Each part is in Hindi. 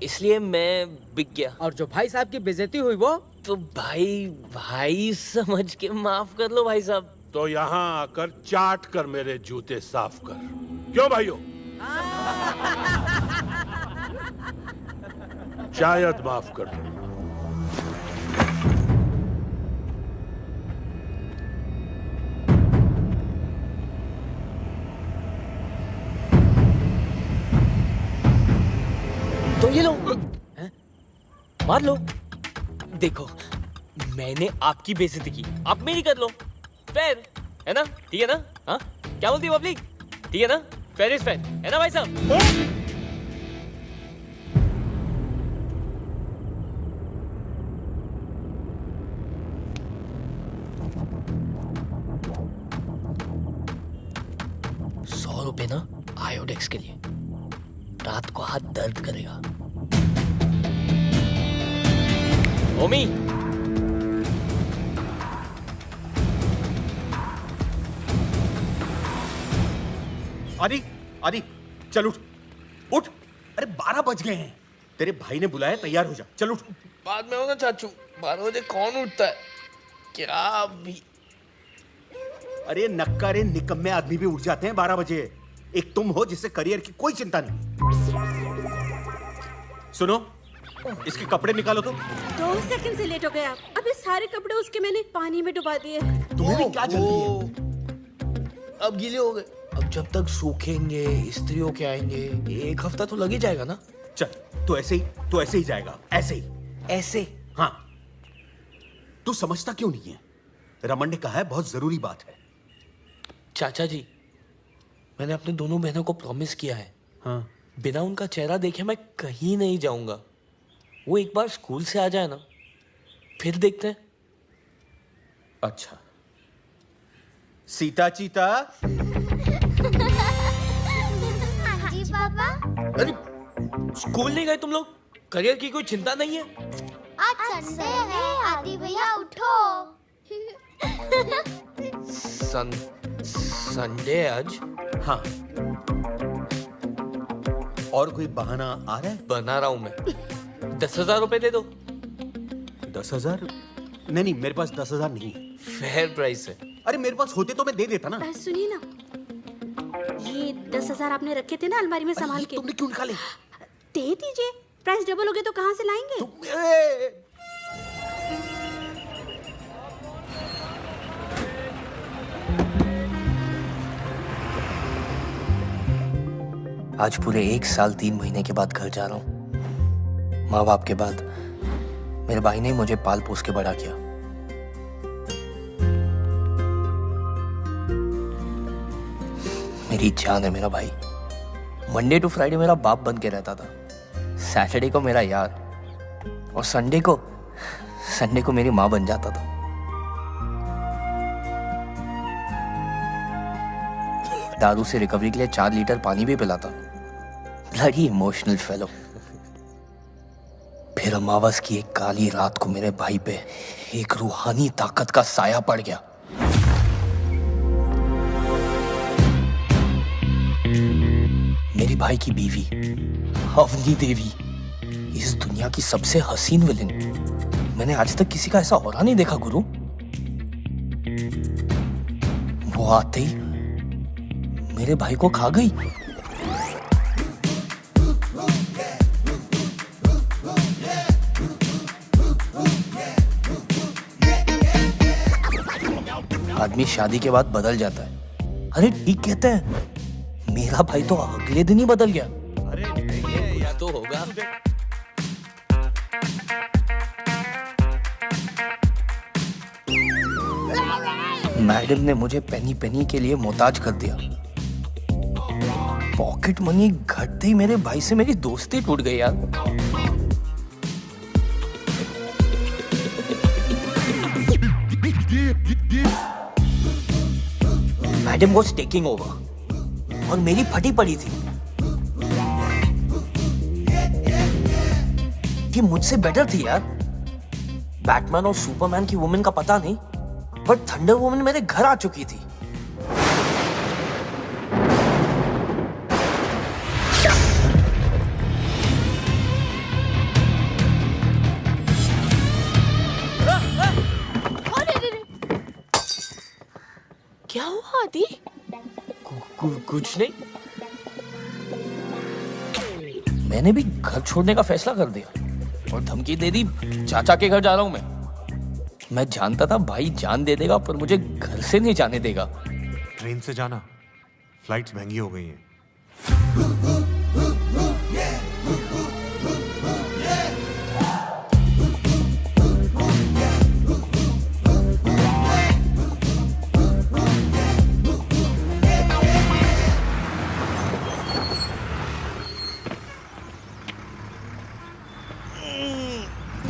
इसलिए मैं बिक गया। और जो भाई साहब की बेइज्जती हुई वो? तो भाई समझ के माफ कर लो भाई साहब। तो यहाँ आकर चाट कर मेरे जूते साफ कर। क्यों भाइयों? शायद माफ कर दो। तो ये लो, मार लो। देखो, मैंने आपकी बेइज्जती की, आप मेरी कर लो। फेयर है ना? ठीक है ना? हाँ, क्या बोलती है पब्लिक? ठीक है ना? फेयर इज फेयर, है ना भाई साहब? ₹100 ना आयोडेक्स के लिए, रात को हाथ दर्द करेगा। ओमी, आदि, आदि, चल उठ, उठ। अरे 12 बज गए हैं। तेरे भाई ने बुलाया, तैयार हो जा, चल उठ। बाद में होगा चाचू, 12 बजे कौन उठता है? क्या भी? अरे नक्कारे निकम्मे आदमी भी उठ जाते हैं 12 बजे। एक तुम हो जिससे करियर की कोई चिंता नहीं। सुनो, इसके कपड़े निकालो तो। 2 सेकंड से लेट हो गए आप। अबे सारे कपड़े उसके मैंने पानी में डुबा दिए। तुम्हें भी क्या जल्दी है? अब गीले हो गए। अब जब तक सूखेंगे, इस्त्री होके आएंगे, 1 हफ्ता तो लग ही जाएगा ना। चल, तो ऐसे ही जाएगा, ऐसे ही। ऐसे? हाँ। तू समझता क्यों नहीं है? रमन ने कहा है बहुत जरूरी बात है। चाचा जी, मैंने अपने दोनों बहनों को प्रॉमिस किया है। हाँ। बिना उनका चेहरा देखे मैं कहीं नहीं जाऊंगा। वो एक बार स्कूल से आ जाए ना, फिर देखते हैं। अच्छा। सीता चीता। हाँ जी पापा। अरे, स्कूल नहीं गए तुम लोग? करियर की कोई चिंता नहीं है? आज संडे है, आदि भैया उठो। संडे आज? हाँ। और कोई बहाना आ रहा है? बना रहा हूं मैं। 10,000 रुपए दे दो। 10,000? नहीं, मेरे पास 10,000 नहीं है। फेयर प्राइस है। अरे मेरे पास होते तो मैं दे देता ना। सुनिए ना, ये 10,000 आपने रखे थे ना अलमारी में संभाल के। तुमने क्यों निकाले? दे दीजिए, प्राइस डबल हो गए तो कहाँ से लाएंगे? आज पूरे 1 साल 3 महीने के बाद घर जा रहा हूँ। माँ बाप के बाद मेरे भाई ने मुझे पाल पोस के बड़ा किया। मेरी जान है मेरा भाई। मंडे टू फ्राइडे मेरा बाप बन के रहता था, सैटरडे को मेरा यार, और संडे को मेरी माँ बन जाता था। दारू से रिकवरी के लिए 4 लीटर पानी भी पिलाता। Bloody emotional fellow. फिर अमावस की एक काली रात को मेरे भाई पे एक रूहानी ताकत का साया पड़ गया। मेरी भाई की बीवी अवनी देवी, इस दुनिया की सबसे हसीन विलेन। मैंने आज तक किसी का ऐसा औरा नहीं देखा गुरु। वो आते ही मेरे भाई को खा गई। आदमी शादी के बाद बदल जाता है। अरे ठीक कहते हैं, मेरा भाई तो अगले दिन ही बदल गया। अरे नहीं है या तो होगा। मैडम ने मुझे पेनी पेनी के लिए मोहताज कर दिया। पॉकेट मनी घटते ही मेरे भाई से मेरी दोस्ती टूट गई यार। मैडम वाज टेकिंग ओवर और मेरी फटी पड़ी थी कि मुझसे बेटर थी यार। बैटमैन और सुपरमैन की वुमेन का पता नहीं, बट थंडर वुमन मेरे घर आ चुकी थी। कुछ नहीं। मैंने भी घर छोड़ने का फैसला कर दिया और धमकी दे दी, चाचा के घर जा रहा हूं मैं जानता था भाई जान दे देगा पर मुझे घर से नहीं जाने देगा। ट्रेन से जाना, फ्लाइट्स महंगी हो गई हैं।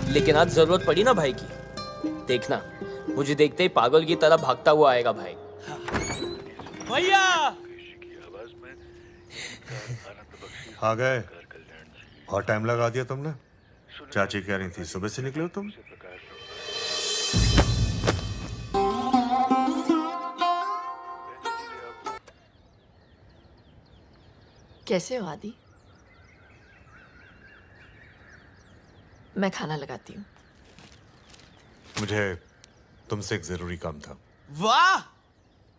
लेकिन आज जरूरत पड़ी ना भाई की, देखना मुझे देखते ही पागल की तरह भागता हुआ आएगा भाई। भैया आ गए और टाइम लगा दिया तुमने। चाची कह रही थी सुबह से निकले हो तुम। कैसे हो आदि? मैं खाना लगाती हूँ। मुझे तुमसे एक जरूरी काम था। वाह,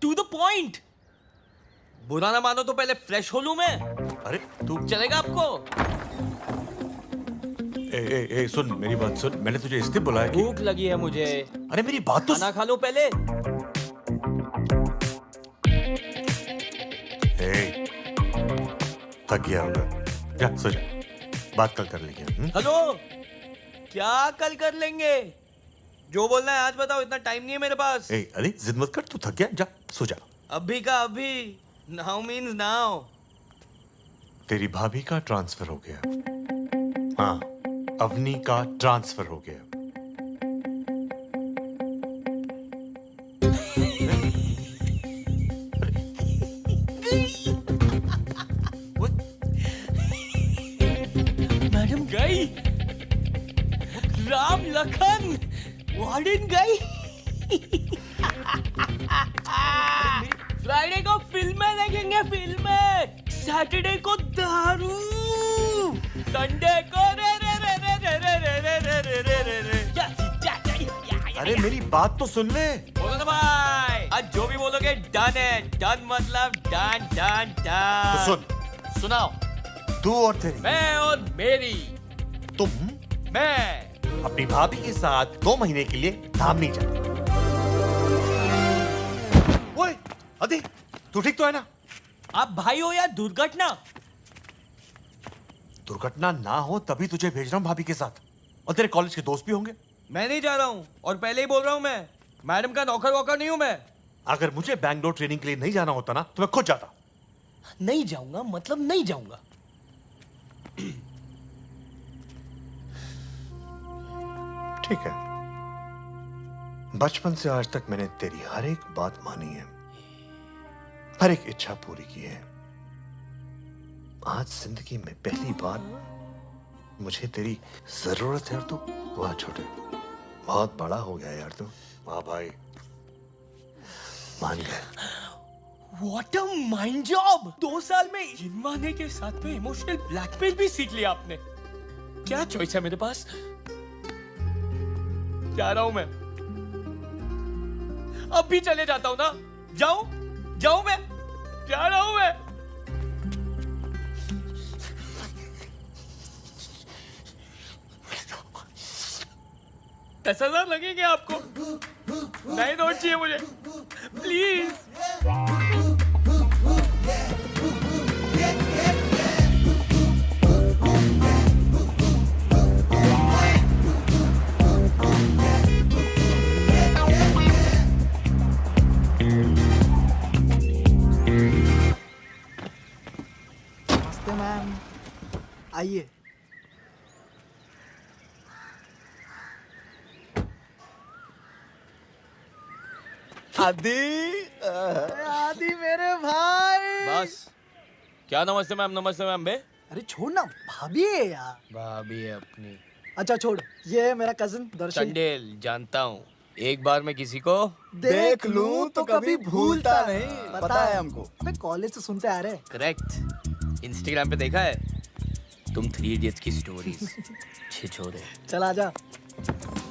टू द पॉइंट। बुरा ना मानो तो पहले फ्रेश हो लूं मैं। अरे तू चलेगा आपको? ए, सुन मेरी बात सुन, मैंने तुझे इसलिए बुलाया कि भूख लगी है मुझे। अरे मेरी बात तो खाना खा लो पहले। थक गया होगा, जा सो जा, बात कल कर लेंगे। हेलो, क्या कल कर लेंगे? जो बोलना है आज बताओ, इतना टाइम नहीं है मेरे पास। अरे जिद मत कर, तू थक गया, जा सो जा। अभी का अभी, नाउ मीन्स नाउ। तेरी भाभी का ट्रांसफर हो गया। हाँ, अवनी का ट्रांसफर हो गया। मैडम गई, राम लखन वार्डन गई। फ्राइडे को फिल्में देखेंगे, फिल्में। सैटरडे को दारू, संडे को रे रे रे रे रे रे रे रे रे रे रे रे। अरे मेरी बात तो सुन ले। बोलो ना भाई, आज जो भी बोलोगे डन है। डन मतलब डन डन डन। तो सुन, सुनाओ। तू और तेरी, मैं और मेरी, तुम मैं अपनी भाभी के साथ 2 महीने के लिए धामनी जा। ओए अदे, तू ठीक तो है ना? आप भाई हो या दुर्घटना? दुर्घटना ना हो तभी तुझे भेज रहा हूँ भाभी के साथ, और तेरे कॉलेज के दोस्त भी होंगे। मैं नहीं जा रहा हूँ, और पहले ही बोल रहा हूँ, मैं मैडम का नौकर वोकर नहीं हूँ मैं। अगर मुझे बैंगलोर ट्रेनिंग के लिए नहीं जाना होता ना तो मैं खुद जाता। नहीं जाऊंगा मतलब नहीं जाऊंगा। ठीक है, बचपन से आज तक मैंने तेरी हर एक बात मानी है, हर एक इच्छा पूरी की है। आज जिंदगी में पहली बार मुझे तेरी जरूरत है। यार तू वाह छोटे, बहुत बड़ा हो गया यार तू। वाह भाई, मान गया। What a mind job! 2 साल में जिनवाने के साथ में इमोशनल ब्लैकमेल भी सीख लिया आपने। क्या चॉइस है मेरे पास? जा रहा हूं मैं, अब भी चले जाता हूं ना। जाऊं मैं, जा रहा हूं मैं। $10,000 लगेंगे आपको? नहीं, नोट चाहिए मुझे, प्लीज। नमस्ते मैम, आइए। आदि मेरे भाई। बस क्या नमस्ते मैम बे। अरे छोड़ ना, भाभी है यार। भाभी है अपनी। अच्छा छोड़, ये है मेरा कजन दर्शन। चंडेल जानता हूँ, एक बार मैं किसी को देख लूं तो कभी भूलता नहीं, पता है हमको। मैं कॉलेज से सुनते आ रहे। करेक्ट, इंस्टाग्राम पे देखा है तुम 3 इडियट्स की स्टोरीज। छिछोरे। चल आजा,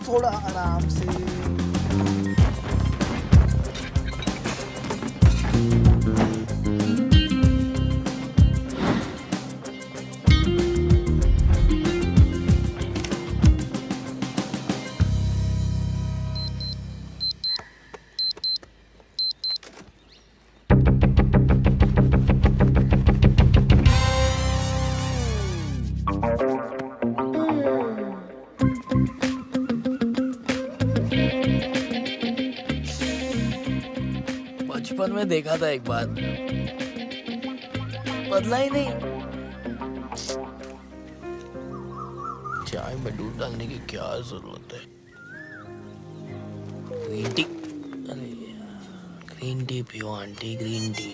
थोड़ा आराम से। बचपन में देखा था एक बार, बदला ही नहीं। चाय में दूध डालने की क्या जरूरत है? ग्रीन टी, अरे ग्रीन टी पियो aunty, green tea.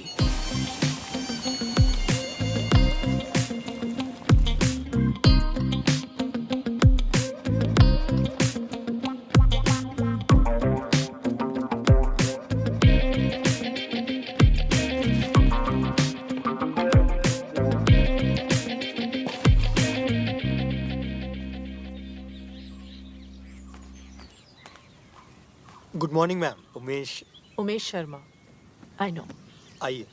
Good morning ma'am, Umesh Sharma, I know. आइए।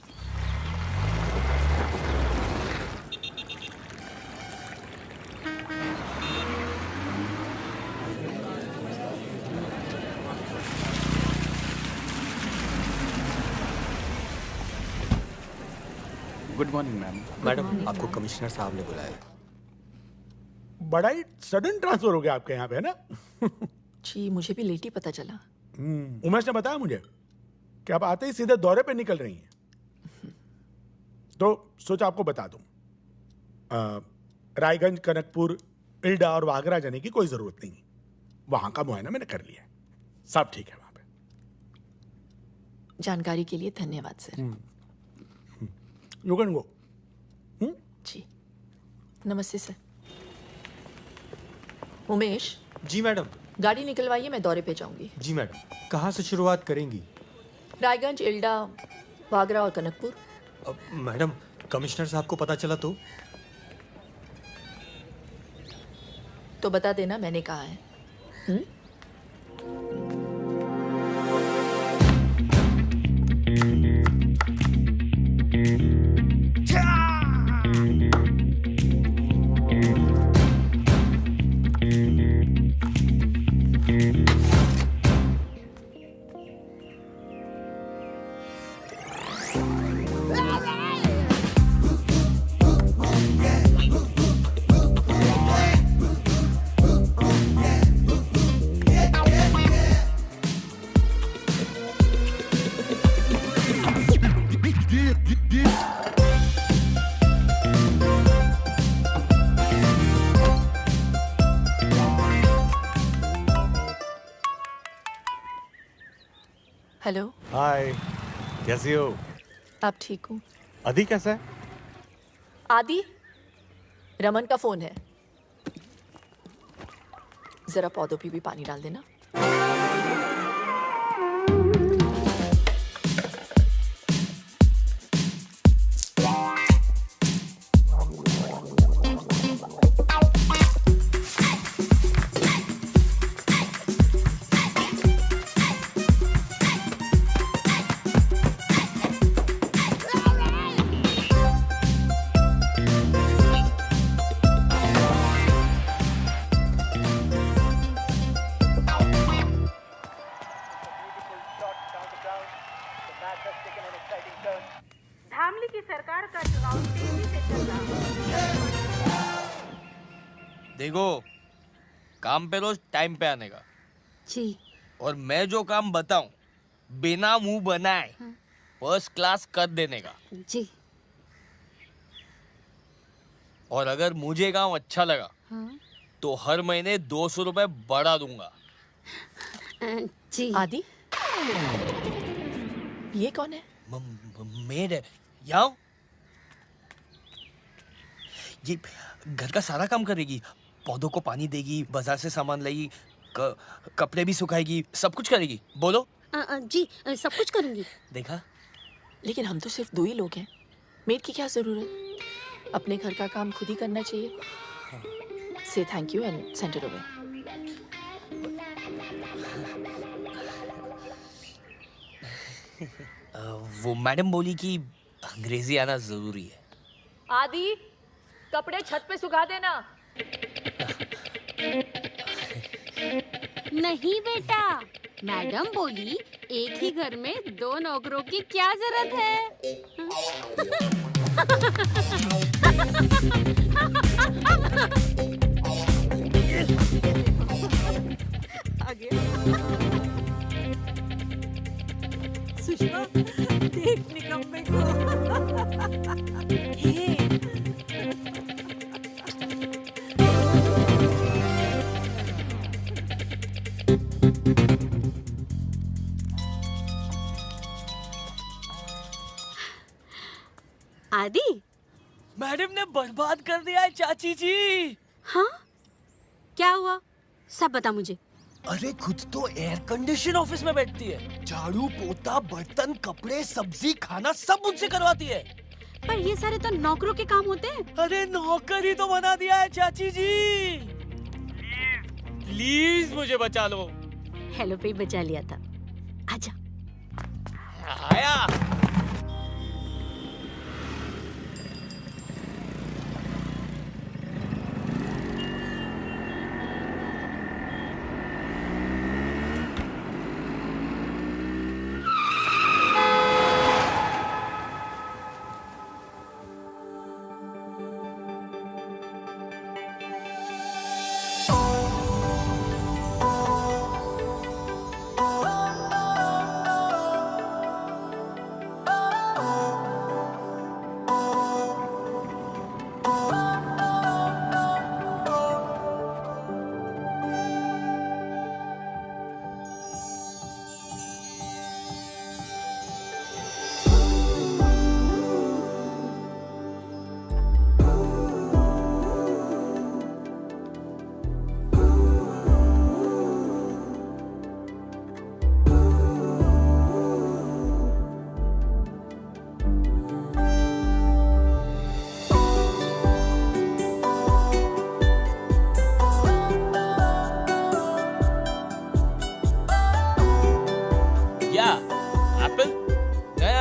Good morning ma'am. मैडम, आपको कमिश्नर साहब ने बुलाया। बड़ा ही सडन ट्रांसफर हो गया आपके यहाँ पे, है ना? जी, मुझे भी लेट ही पता चला। उमेश ने बताया मुझे कि आप आते ही सीधे दौरे पे निकल रही हैं, तो सोचा आपको बता दूं। रायगंज, कनकपुर, इल्डा और वागरा जाने की कोई जरूरत नहीं। वहां का मुआयना मैंने कर लिया, सब ठीक है वहां पे। जानकारी के लिए धन्यवाद सर। You can go. जी, नमस्ते सर। उमेश, जी मैडम। गाड़ी निकलवाइए, मैं दौरे पे जाऊंगी। जी मैडम। कहाँ से शुरुआत करेंगी? रायगंज, इल्डा, वागरा और कनकपुर। मैडम, कमिश्नर साहब को पता चला तो बता देना मैंने कहा है। हेलो। हाय, कैसी हो? आप ठीक हो? आदि कैसा है? आदि, रमन का फोन है, जरा पौधों पे भी पानी डाल देना। धामली की सरकार का चुनाव तेजी से चल रहा है। देखो, काम पे रोज टाइम पे आने का। जी। और मैं जो काम बताऊं बिना मुंह बनाए फर्स्ट क्लास कर देने का। जी। और अगर मुझे काम अच्छा लगा तो हर महीने 200 रुपए बढ़ा दूंगा। जी। आदि, ये कौन है? मेड है। याओ, ये घर का सारा काम करेगी, पौधों को पानी देगी, बाजार से सामान लाएगी, कपड़े भी सुखाएगी, सब कुछ करेगी। बोलो। जी, सब कुछ करूंगी। देखा? लेकिन हम तो सिर्फ 2 ही लोग हैं, मेड की क्या जरूरत? अपने घर का काम खुद ही करना चाहिए। से thank you and send it away. वो मैडम बोली कि अंग्रेजी आना जरूरी है। आदि, कपड़े छत पे सुखा देना। नहीं बेटा, मैडम बोली एक ही घर में 2 नौकरों की क्या जरूरत है। आगे। सुषमा। मैडम ने बर्बाद कर दिया है चाची जी। हाँ, क्या हुआ? सब बता मुझे। अरे खुद तो एयर कंडीशन ऑफिस में बैठती है, झाड़ू पोता बर्तन कपड़े सब्जी खाना सब मुझसे करवाती है। पर ये सारे तो नौकरों के काम होते हैं। अरे नौकर ही तो बना दिया है चाची जी। प्लीज मुझे बचा लो। हेलो पे बचा लिया था। आजा। आया।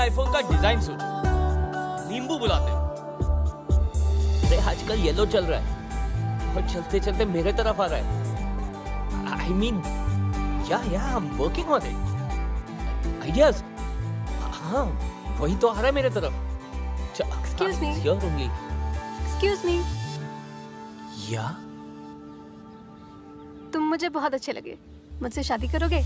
आईफोन का डिजाइन सोचो, नींबू बुलाते हो। अरे आजकल येलो चल रहा है और चलते चलते मेरे तरफ आ रहा है। आई मीन या I am working on it. Ideas, हाँ वही तो आ रहा है मेरे तरफ। Excuse me. Here only. Excuse me. या तुम मुझे बहुत अच्छे लगे, मुझसे शादी करोगे?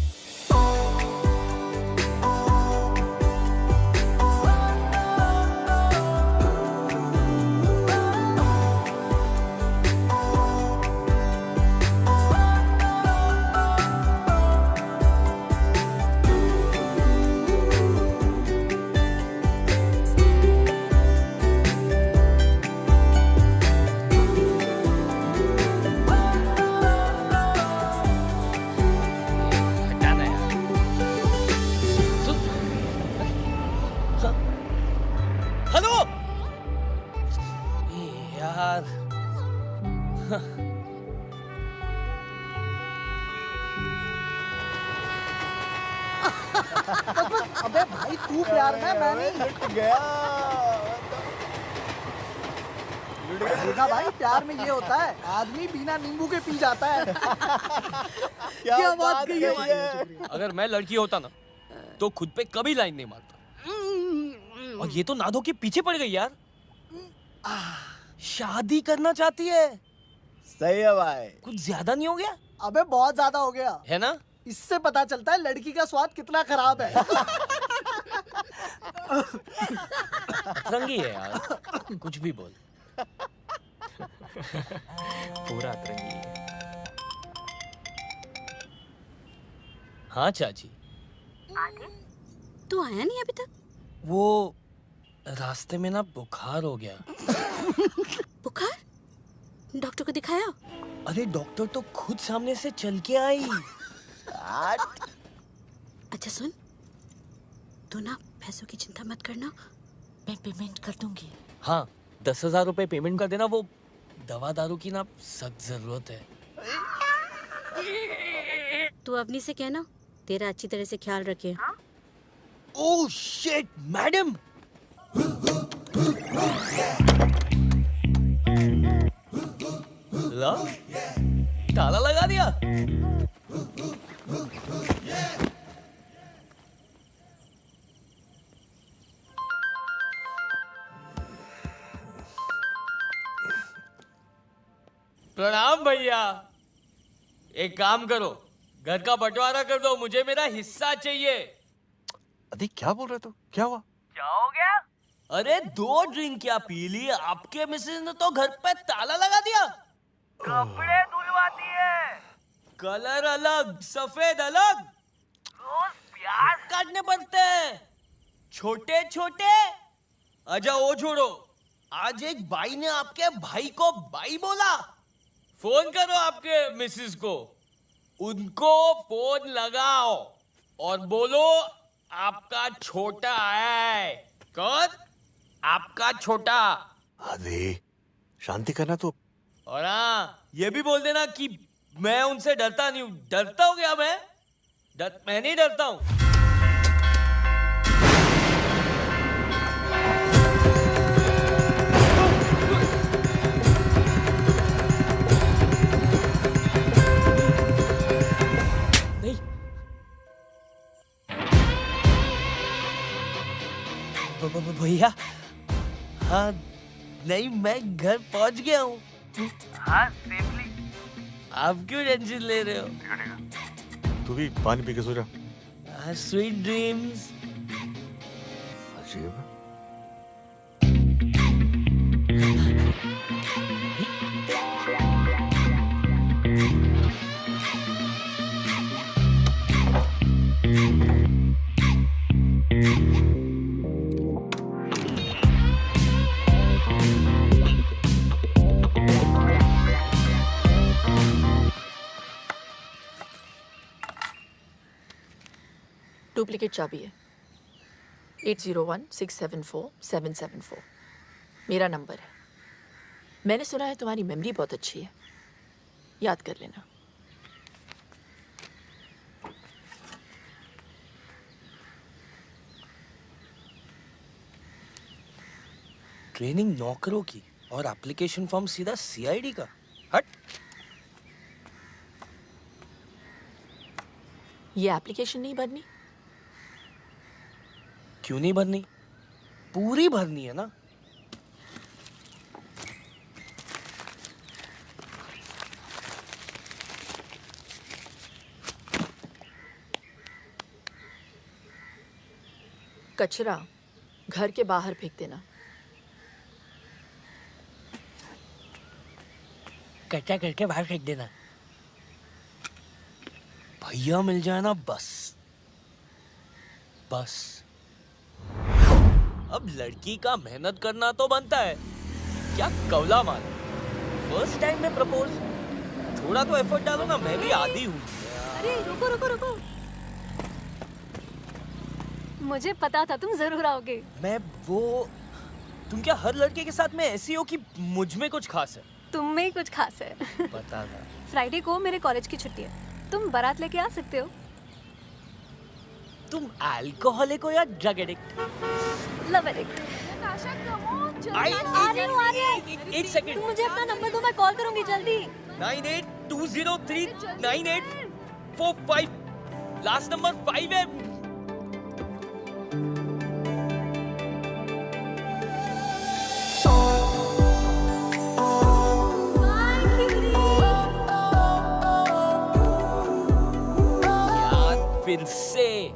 अबे भाई तू प्यार में, मैं नहीं। लुट गया। देखा भाई, प्यार में ये होता है, आदमी बिना नींबू के पी जाता है। क्या बात कही है। अगर मैं लड़की होता ना तो खुद पे कभी लाइन नहीं मारता। और ये तो नादो के पीछे पड़ गई यार। शादी करना चाहती है। सही है भाई। कुछ ज्यादा नहीं हो गया? अबे बहुत ज्यादा हो गया है ना? इससे पता चलता है लड़की का स्वाद कितना खराब है। अतरंगी है यार, कुछ भी बोल। पूरा अतरंगी है। हाँ चाची। तू आया नहीं अभी तक? वो रास्ते में ना बुखार हो गया। बुखार? डॉक्टर को दिखाया? अरे डॉक्टर तो खुद सामने से चल के आई। अच्छा सुन, तू ना पैसों की चिंता मत करना, मैं पेमेंट कर दूंगी। हाँ 10,000 रुपए पेमेंट कर देना, वो दवा दारू की ना सख्त जरूरत है। तू अवनी से कहना तेरा अच्छी तरह से ख्याल रखे। Oh shit madam. ला, ताला लगा दिया। प्रणाम भैया। एक काम करो, घर का बंटवारा कर दो, मुझे मेरा हिस्सा चाहिए। अरे क्या बोल रहे तू? क्या हुआ? क्या हो गया? अरे 2 ड्रिंक क्या पी ली, आपके मिसेज ने तो घर पे ताला लगा दिया। कपड़े धुलवाती है, कलर अलग सफेद अलग, रोज प्याज काटने पड़ते हैं छोटे छोटे। अच्छा वो छोड़ो, आज एक भाई ने आपके भाई को भाई बोला। फोन करो आपके मिसेस को, उनको फोन लगाओ और बोलो आपका छोटा है। कौन? आपका छोटा। आदि शांति करना तो। और हाँ, ये भी बोल देना कि मैं उनसे डरता नहीं हूं। डरता हूं क्या मैं? मैं नहीं डरता हूं। भैया, हाँ नहीं, मैं घर पहुंच गया हूँ। हाँ सेफली। आप क्यों टेंशन ले रहे हो? तू भी पानी पी के सो जा। Sweet dreams. अजीब है। डुप्लीकेट चाबी है। 8016747774 मेरा नंबर है। मैंने सुना है तुम्हारी मेमोरी बहुत अच्छी है, याद कर लेना। ट्रेनिंग नौकरों की और एप्लीकेशन फॉर्म सीधा सीआईडी का। हट। ये एप्लीकेशन नहीं भरनी? क्यों नहीं भरनी? पूरी भरनी है ना। कचरा घर के बाहर फेंक देना। कच्चा करके बाहर फेंक देना। भैया मिल जाए ना, बस बस। अब लड़की का मेहनत करना तो बनता है। क्या कवला मार। फर्स्ट टाइम में प्रपोज, थोड़ा तो एफर्ट डालो ना। मैं भी आदी हूँ। अरे रुको रुको रुको, मुझे पता था तुम जरूर आओगे। तुम क्या हर लड़के के साथ में ऐसी हो कि मुझ में कुछ खास है? तुम में ही कुछ खास है। बता था। फ्राइडे को मेरे कॉलेज की छुट्टी है, तुम बारात लेके आ सकते हो। तुम अल्कोहलिक हो या ड्रग एडिक्ट? Love addict. एक सेकंड। तुम मुझे अपना नंबर दो, मैं कॉल करूंगी जल्दी। 9820398445। लास्ट नंबर 5 है। यार फिर से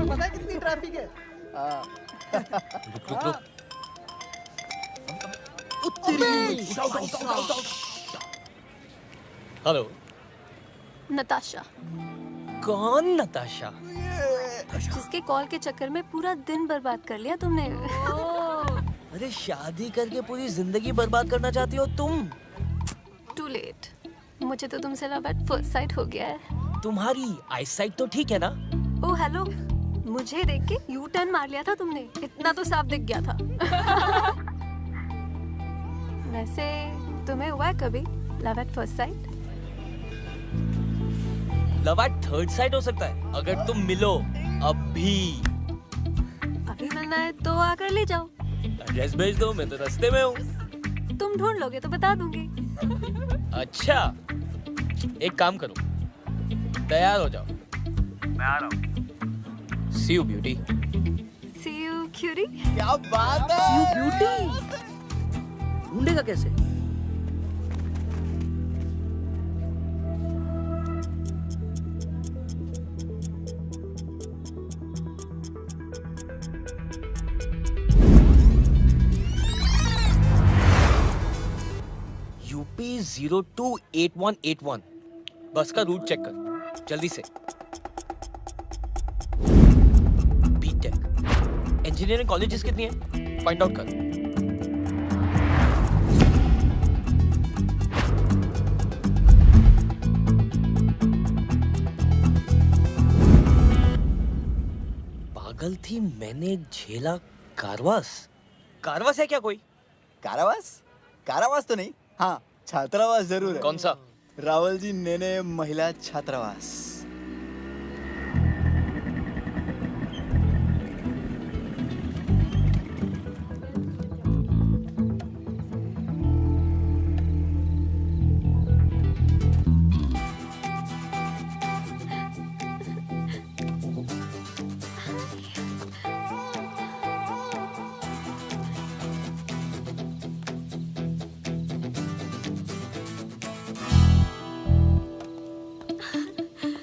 पता है कितनी ट्रैफिक है? रुक। हेलो, नताशा। कौन नताशा? जिसके कॉल के चक्कर में पूरा दिन बर्बाद कर लिया तुमने। अरे शादी करके पूरी जिंदगी बर्बाद करना चाहती हो तुम? टू लेट, मुझे तो तुमसे लव एट फर्स्ट साइट हो गया है। तुम्हारी आईसाइट तो ठीक है ना? ओ हेलो, मुझे देख के यू टर्न मार लिया था तुमने, इतना तो साफ दिख गया था। वैसे तुम्हें हुआ है कभी love at first sight? Love at third site हो सकता है अगर तुम मिलो अभी। अभी मिलना है तो आकर ले जाओ। एड्रेस भेज दो, मैं तो रास्ते में हूँ। तुम ढूंढ लोगे तो बता दूंगी। अच्छा, एक काम करो, तैयार हो जाओ, मैं आ रहा हूँ। See you beauty. See you cutie. क्या बात है? See you beauty. ढूंढेगा कैसे? 3028181। बस का रूट चेक कर जल्दी से। बीटेक इंजीनियरिंग कॉलेजेस कितनी है फाइंड आउट कर। पागल थी मैंने झेला कारवास। कारवास है क्या कोई? कारावास? कारावास तो नहीं, हाँ छात्रावास जरूर है। कौन सा? रावल जी नेने महिला छात्रावास।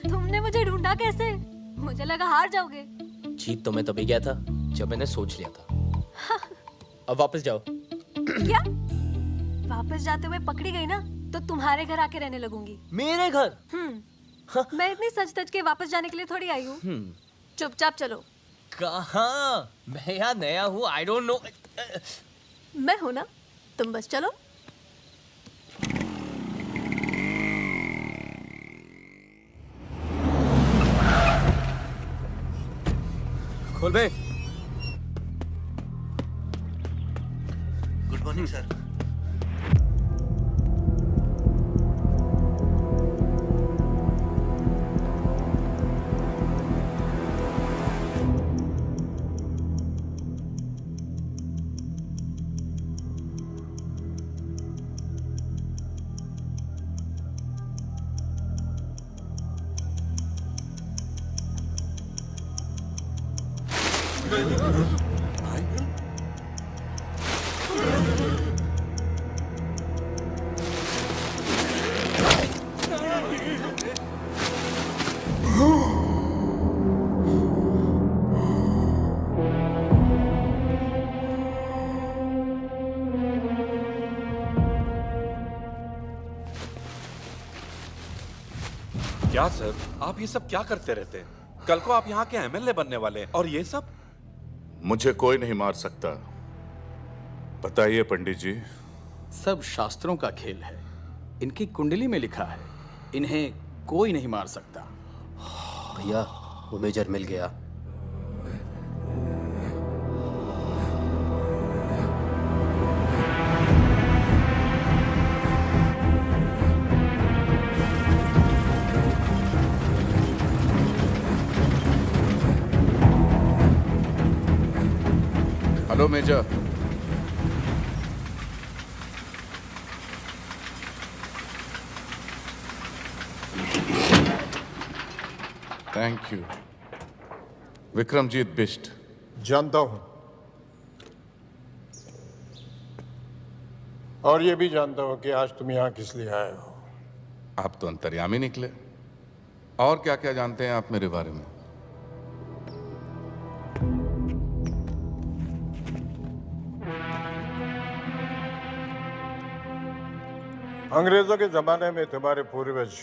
तुमने मुझे ढूंढा कैसे? मुझे लगा हार जाओगे। जीत तो मैं तभी गया था जब मैंने सोच लिया था। अब वापस जाओ। क्या? वापस जाते हुए पकड़ी गई ना तो तुम्हारे घर आके रहने लगूंगी। मेरे घर? मैं इतनी सच धज के वापस जाने के लिए थोड़ी आई हूँ। चुपचाप चलो। कहाँ? मैं यहाँ नया हूँ, आई डोंट नो। मैं हूँ ना, तुम बस चलो। खोल बे। Good morning sir. क्या सर, आप ये सब क्या करते रहते हैं? कल को आप यहाँ के एमएलए बनने वाले हैं और ये सब? मुझे कोई नहीं मार सकता। बताइए पंडित जी। सब शास्त्रों का खेल है। इनकी कुंडली में लिखा है इन्हें कोई नहीं मार सकता। भैया वो मेजर मिल गया। Hello major. Thank you. Vikramjit Bisht. जानता हूं और ये भी जानता हूं कि आज तुम यहां किस लिए आए हो। आप तो अंतर्यामी निकले। और क्या क्या जानते हैं आप मेरे बारे में? अंग्रेजों के जमाने में तुम्हारे पूर्वज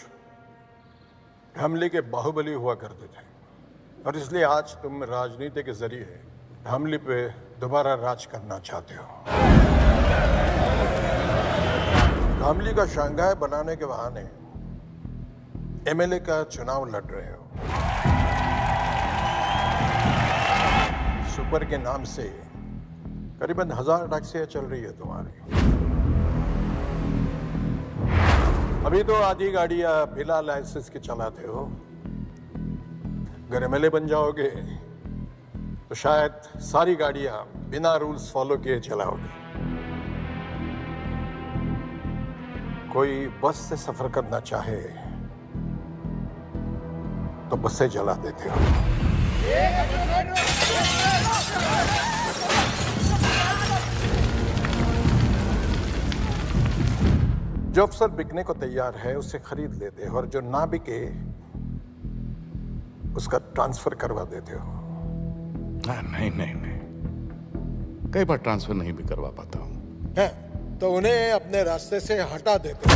धामली के बाहुबली हुआ करते थे और इसलिए आज तुम राजनीति के जरिए धामली पे दोबारा राज करना चाहते हो। धामली का शंघाई बनाने के बहाने एमएलए का चुनाव लड़ रहे हो। सुपर के नाम से करीबन 1000 टैक्सियां चल रही है तुम्हारी। अभी तो आधी गाड़ियां बिना लाइसेंस के चलाते हो। अगर एमएलए बन जाओगे तो शायद सारी गाड़ियां बिना रूल्स फॉलो किए चलाओगे। कोई बस से सफर करना चाहे तो बसें जला देते हो। जो अफसर बिकने को तैयार है उसे खरीद लेते हो और जो ना बिके उसका ट्रांसफर करवा देते हो। नहीं नहीं नहीं, कई बार ट्रांसफर नहीं भी करवा पाता हूँ। तो उन्हें अपने रास्ते से हटा देते।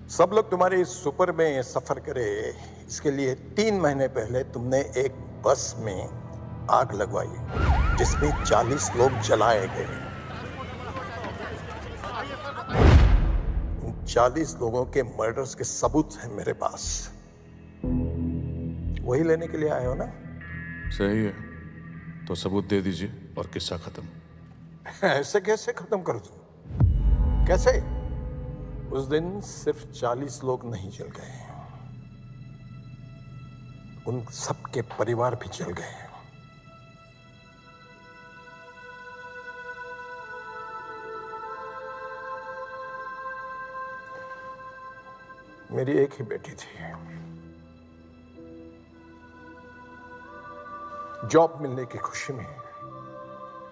सब लोग तुम्हारे इस सुपर में सफर करे, इसके लिए 3 महीने पहले तुमने एक बस में आग लगवाई जिसमें 40 लोग जलाए गए। 40 लोगों के मर्डर्स के सबूत हैं मेरे पास। वही लेने के लिए आए हो ना? सही है, तो सबूत दे दीजिए और किस्सा खत्म। ऐसे कैसे खत्म कर दूं? कैसे? उस दिन सिर्फ 40 लोग नहीं जल गए, उन सबके परिवार भी जल गए। मेरी एक ही बेटी थी। जॉब मिलने की खुशी में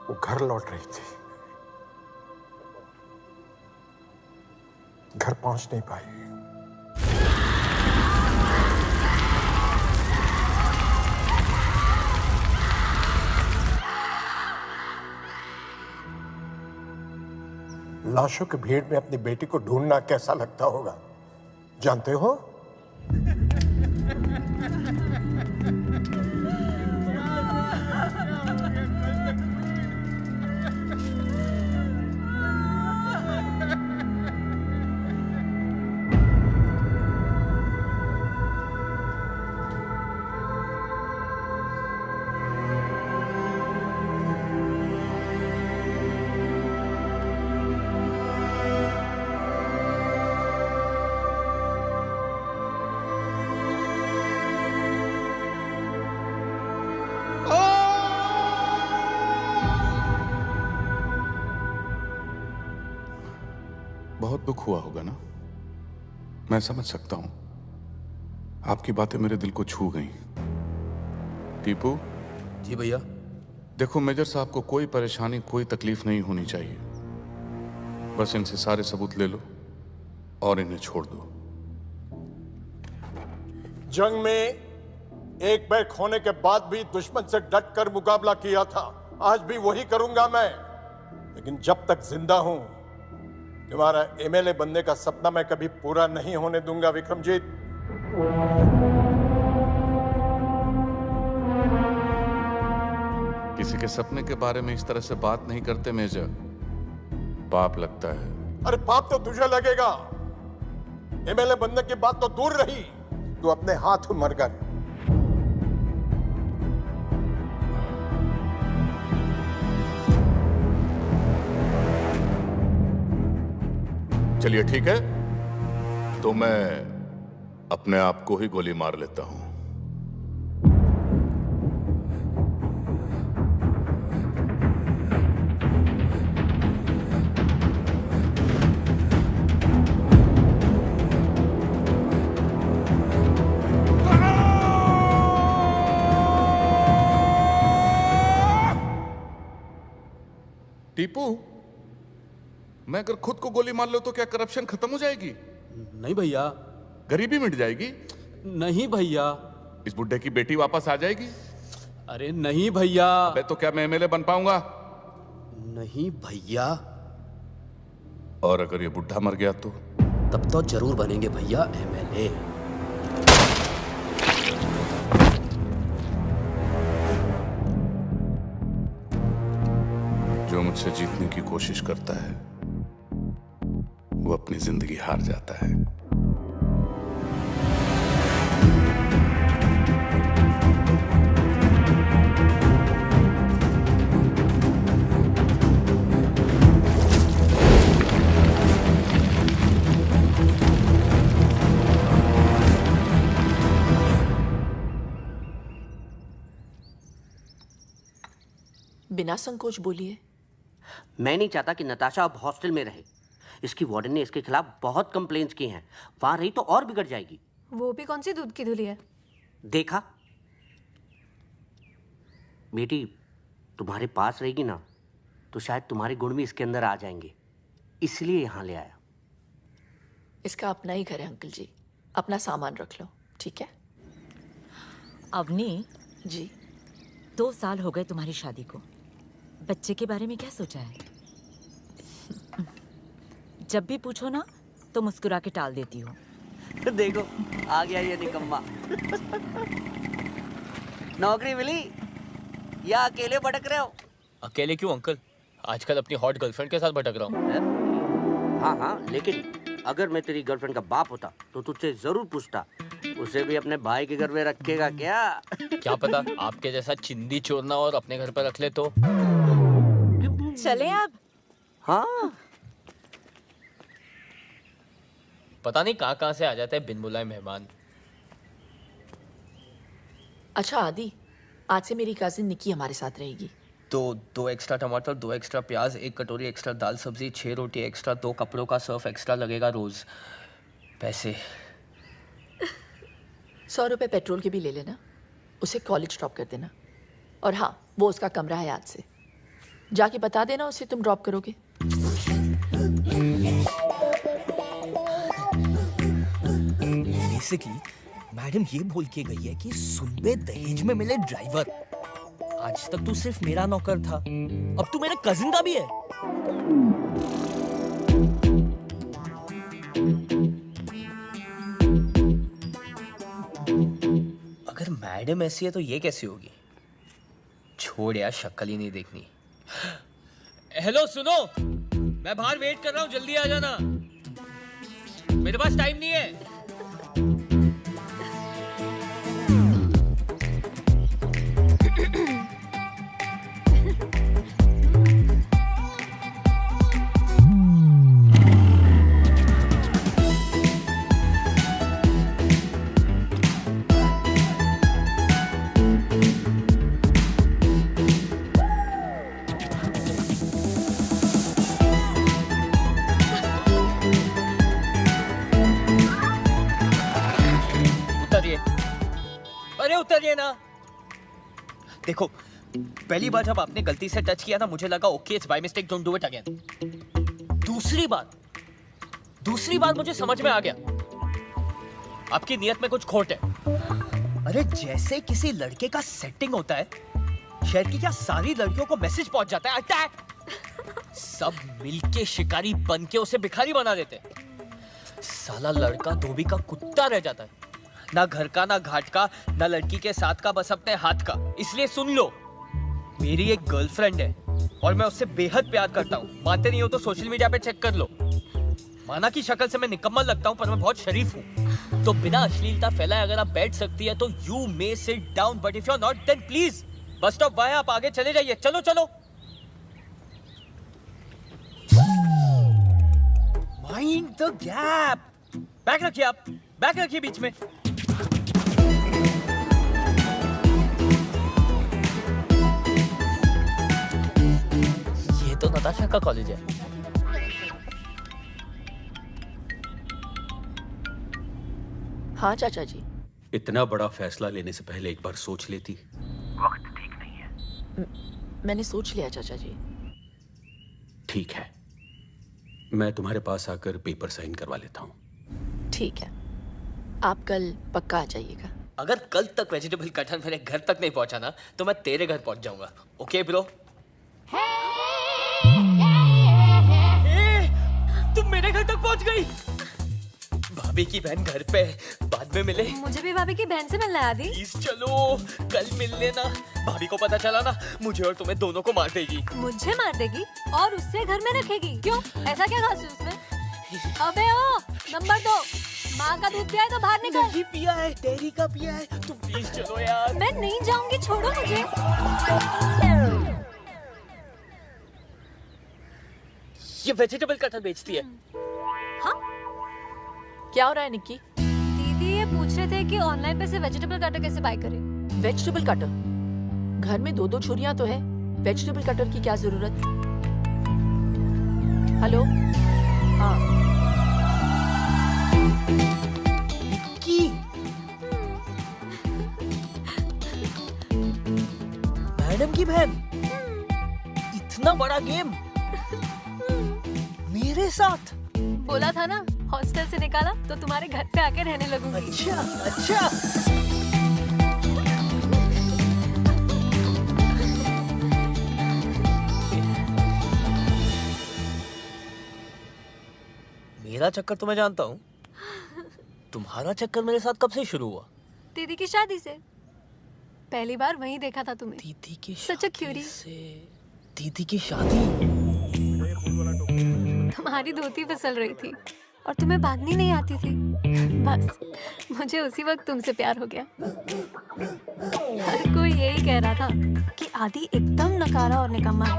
वो घर लौट रही थी, घर पहुंच नहीं पाई। लाशों की भीड़ में अपनी बेटी को ढूंढना कैसा लगता होगा, जानते हो? बहुत दुख हुआ होगा ना, मैं समझ सकता हूं। आपकी बातें मेरे दिल को छू गईं। टीपू जी भैया। देखो, मेजर साहब को कोई परेशानी, कोई तकलीफ नहीं होनी चाहिए। बस इनसे सारे सबूत ले लो और इन्हें छोड़ दो। जंग में एक बैग खोने के बाद भी दुश्मन से डट कर मुकाबला किया था, आज भी वही करूंगा मैं। लेकिन जब तक जिंदा हूं, तुम्हारा एमएलए बनने का सपना मैं कभी पूरा नहीं होने दूंगा विक्रमजीत। किसी के सपने के बारे में इस तरह से बात नहीं करते मेजर, पाप लगता है। अरे पाप तो तुझे लगेगा, एमएलए बनने की बात तो दूर रही, तू अपने हाथ मर गए। चलिए ठीक है, तो मैं अपने आप को ही गोली मार लेता हूं। टीपू, मैं अगर खुद को गोली मार लो तो क्या करप्शन खत्म हो जाएगी? नहीं भैया। गरीबी मिट जाएगी? नहीं भैया। इस बुड्ढे की बेटी वापस आ जाएगी? अरे नहीं भैया। अबे तो क्या मैं एमएलए बन पाऊंगा? नहीं भैया। और अगर ये बुड्ढा मर गया तो? तब तो जरूर बनेंगे भैया एमएलए। जो मुझसे जीतने की कोशिश करता है वो अपनी जिंदगी हार जाता है। बिना संकोच बोलिए। मैं नहीं चाहता कि नताशा अब हॉस्टल में रहे। इसकी वार्डन ने इसके खिलाफ बहुत कंप्लेंट्स की हैं। वहां रही तो और बिगड़ जाएगी। वो भी कौन सी दूध की धुली है? देखा, बेटी तुम्हारे पास रहेगी ना तो शायद तुम्हारे गुण भी इसके अंदर आ जाएंगे, इसलिए यहां ले आया। इसका अपना ही घर है अंकल जी, अपना सामान रख लो, ठीक है? अवनी जी 2 साल हो गए तुम्हारी शादी को, बच्चे के बारे में क्या सोचा है? जब भी पूछो ना तो मुस्कुरा के टाल देती हो। देखो आ गया ये निकम्मा। नौकरी मिली या अकेले भटक रहे हो? अकेले क्यों अंकल, आजकल अपनी हॉट गर्लफ्रेंड के साथ भटक रहा हूँ। हाँ हाँ, लेकिन अगर मैं तेरी गर्लफ्रेंड का बाप होता तो तुझसे जरूर पूछता, उसे भी अपने भाई के घर में रखेगा क्या? क्या पता आपके जैसा चिंदी चोरना और अपने घर पर रख ले तो। चले अब। हाँ, पता नहीं कहाँ से आ जाते हैं बिन बुलाए मेहमान। अच्छा आदि, आज से मेरी कजिन निक्की हमारे साथ रहेगी। तो 2 एक्स्ट्रा टमाटर, 2 एक्स्ट्रा प्याज, 1 कटोरी एक्स्ट्रा दाल सब्जी, 6 रोटी एक्स्ट्रा, 2 कपड़ों का सर्फ एक्स्ट्रा लगेगा रोज। पैसे 100 रुपए पेट्रोल के भी ले लेना, उसे कॉलेज ड्रॉप कर देना। और हाँ, वो उसका कमरा है आज से, जाके बता देना उसे तुम ड्रॉप करोगे। बेसिकली मैडम ये बोल के गई है कि सुनबे दहेज में मिले ड्राइवर। आज तक तू सिर्फ मेरा नौकर था, अब तू मेरे कजिन का भी है। अगर मैडम ऐसी है तो ये कैसी होगी? छोड़ यार, शक्ल ही नहीं देखनी। हेलो सुनो, मैं बाहर वेट कर रहा हूँ, जल्दी आ जाना, मेरे पास टाइम नहीं है। उतरिए ना। देखो, पहली बार जब आपने गलती से टच किया ना, मुझे लगा okay it's by mistake, don't do it again. दूसरी बार मुझे समझ में आ गया आपकी नियत में कुछ खोट है। अरे जैसे किसी लड़के का सेटिंग होता है, शहर की क्या सारी लड़कियों को मैसेज पहुंच जाता है अटैक, सब मिलके शिकारी बन के उसे भिखारी बना देते। साला लड़का धोबी का कुत्ता रह जाता है, ना घर का, ना घाट का, ना लड़की के साथ का, बस अपने हाथ का। इसलिए सुन लो, मेरी एक गर्लफ्रेंड है और मैं उससे बेहद प्यार करता हूँ। मानते नहीं हो तो सोशल मीडिया पे चेक कर लो। माना कि शक्ल से मैं निकम्मा लगता हूँ, पर मैं बहुत शरीफ हूँ। तो बिना अश्लीलता फैलाए अगर आप बैठ सकती है तो you may sit down, but if you are not then please बस स्टॉप वहाँ, आप आगे चले जाइए। चलो चलो। Mind the gap. बैग रखिए, आप बैग रखिए बीच में। ये तो नताशा का कॉलेज है। हाँ चाचा जी। इतना बड़ा फैसला लेने से पहले एक बार सोच लेती। वक्त ठीक नहीं है। मैंने सोच लिया चाचा जी। ठीक है, मैं तुम्हारे पास आकर पेपर साइन करवा लेता हूँ। ठीक है, आप कल पक्का आ जाइएगा। अगर कल तक वेजिटेबल कटहल मेरे घर तक नहीं पहुंचा ना, तो मैं तेरे घर पहुंच जाऊंगा। Okay bro? तुम मेरे घर तक पहुंच गई। भाभी की बहन घर पे, बाद में मिले। मुझे भी भाभी की बहन से मिलना है आदि। प्लीज चलो, कल मिल लेना। भाभी को पता चला ना, मुझे और तुम्हें दोनों को मार देगी। मुझे मार देगी और उससे घर में रखेगी? क्यों, ऐसा क्या खास है उसमें? अबे ओ, नंबर 2, माँ का दूध पिया है तो बाहर निकल। नहीं पिया है, डेयरी का पिया है। तुम प्लीज चलो यार। मैं नहीं जाऊंगी, छोड़ो मुझे। ये वेजिटेबल कटहल बेचती है। हाँ? क्या हो रहा है निक्की? दीदी ये पूछ रहे थे कि ऑनलाइन पे से वेजिटेबल कटर कैसे बाय करें। Vegetable cutter? घर में 2-2 छुरियां तो है, वेजिटेबल कटर की क्या जरूरत? हेलो? हाँ निक्की, मैडम की बहन, इतना बड़ा गेम मेरे साथ। बोला था ना, हॉस्टल से निकाला तो तुम्हारे घर पे आके रहने लगूंगी। अच्छा अच्छा। मेरा चक्कर तो मैं जानता हूँ, तुम्हारा चक्कर मेरे साथ कब से शुरू हुआ? दीदी की शादी से। पहली बार वहीं देखा था तुम्हें। दीदी की सच अ क्यूरी। दीदी की शादी? तुम्हारी धोती फिसल रही थी और तुम्हें बांधनी नहीं आती थी। बस मुझे उसी वक्त तुमसे प्यार हो गया। हर कोई यही कह रहा था कि आदि एकदम नकारा और निकम्मा है।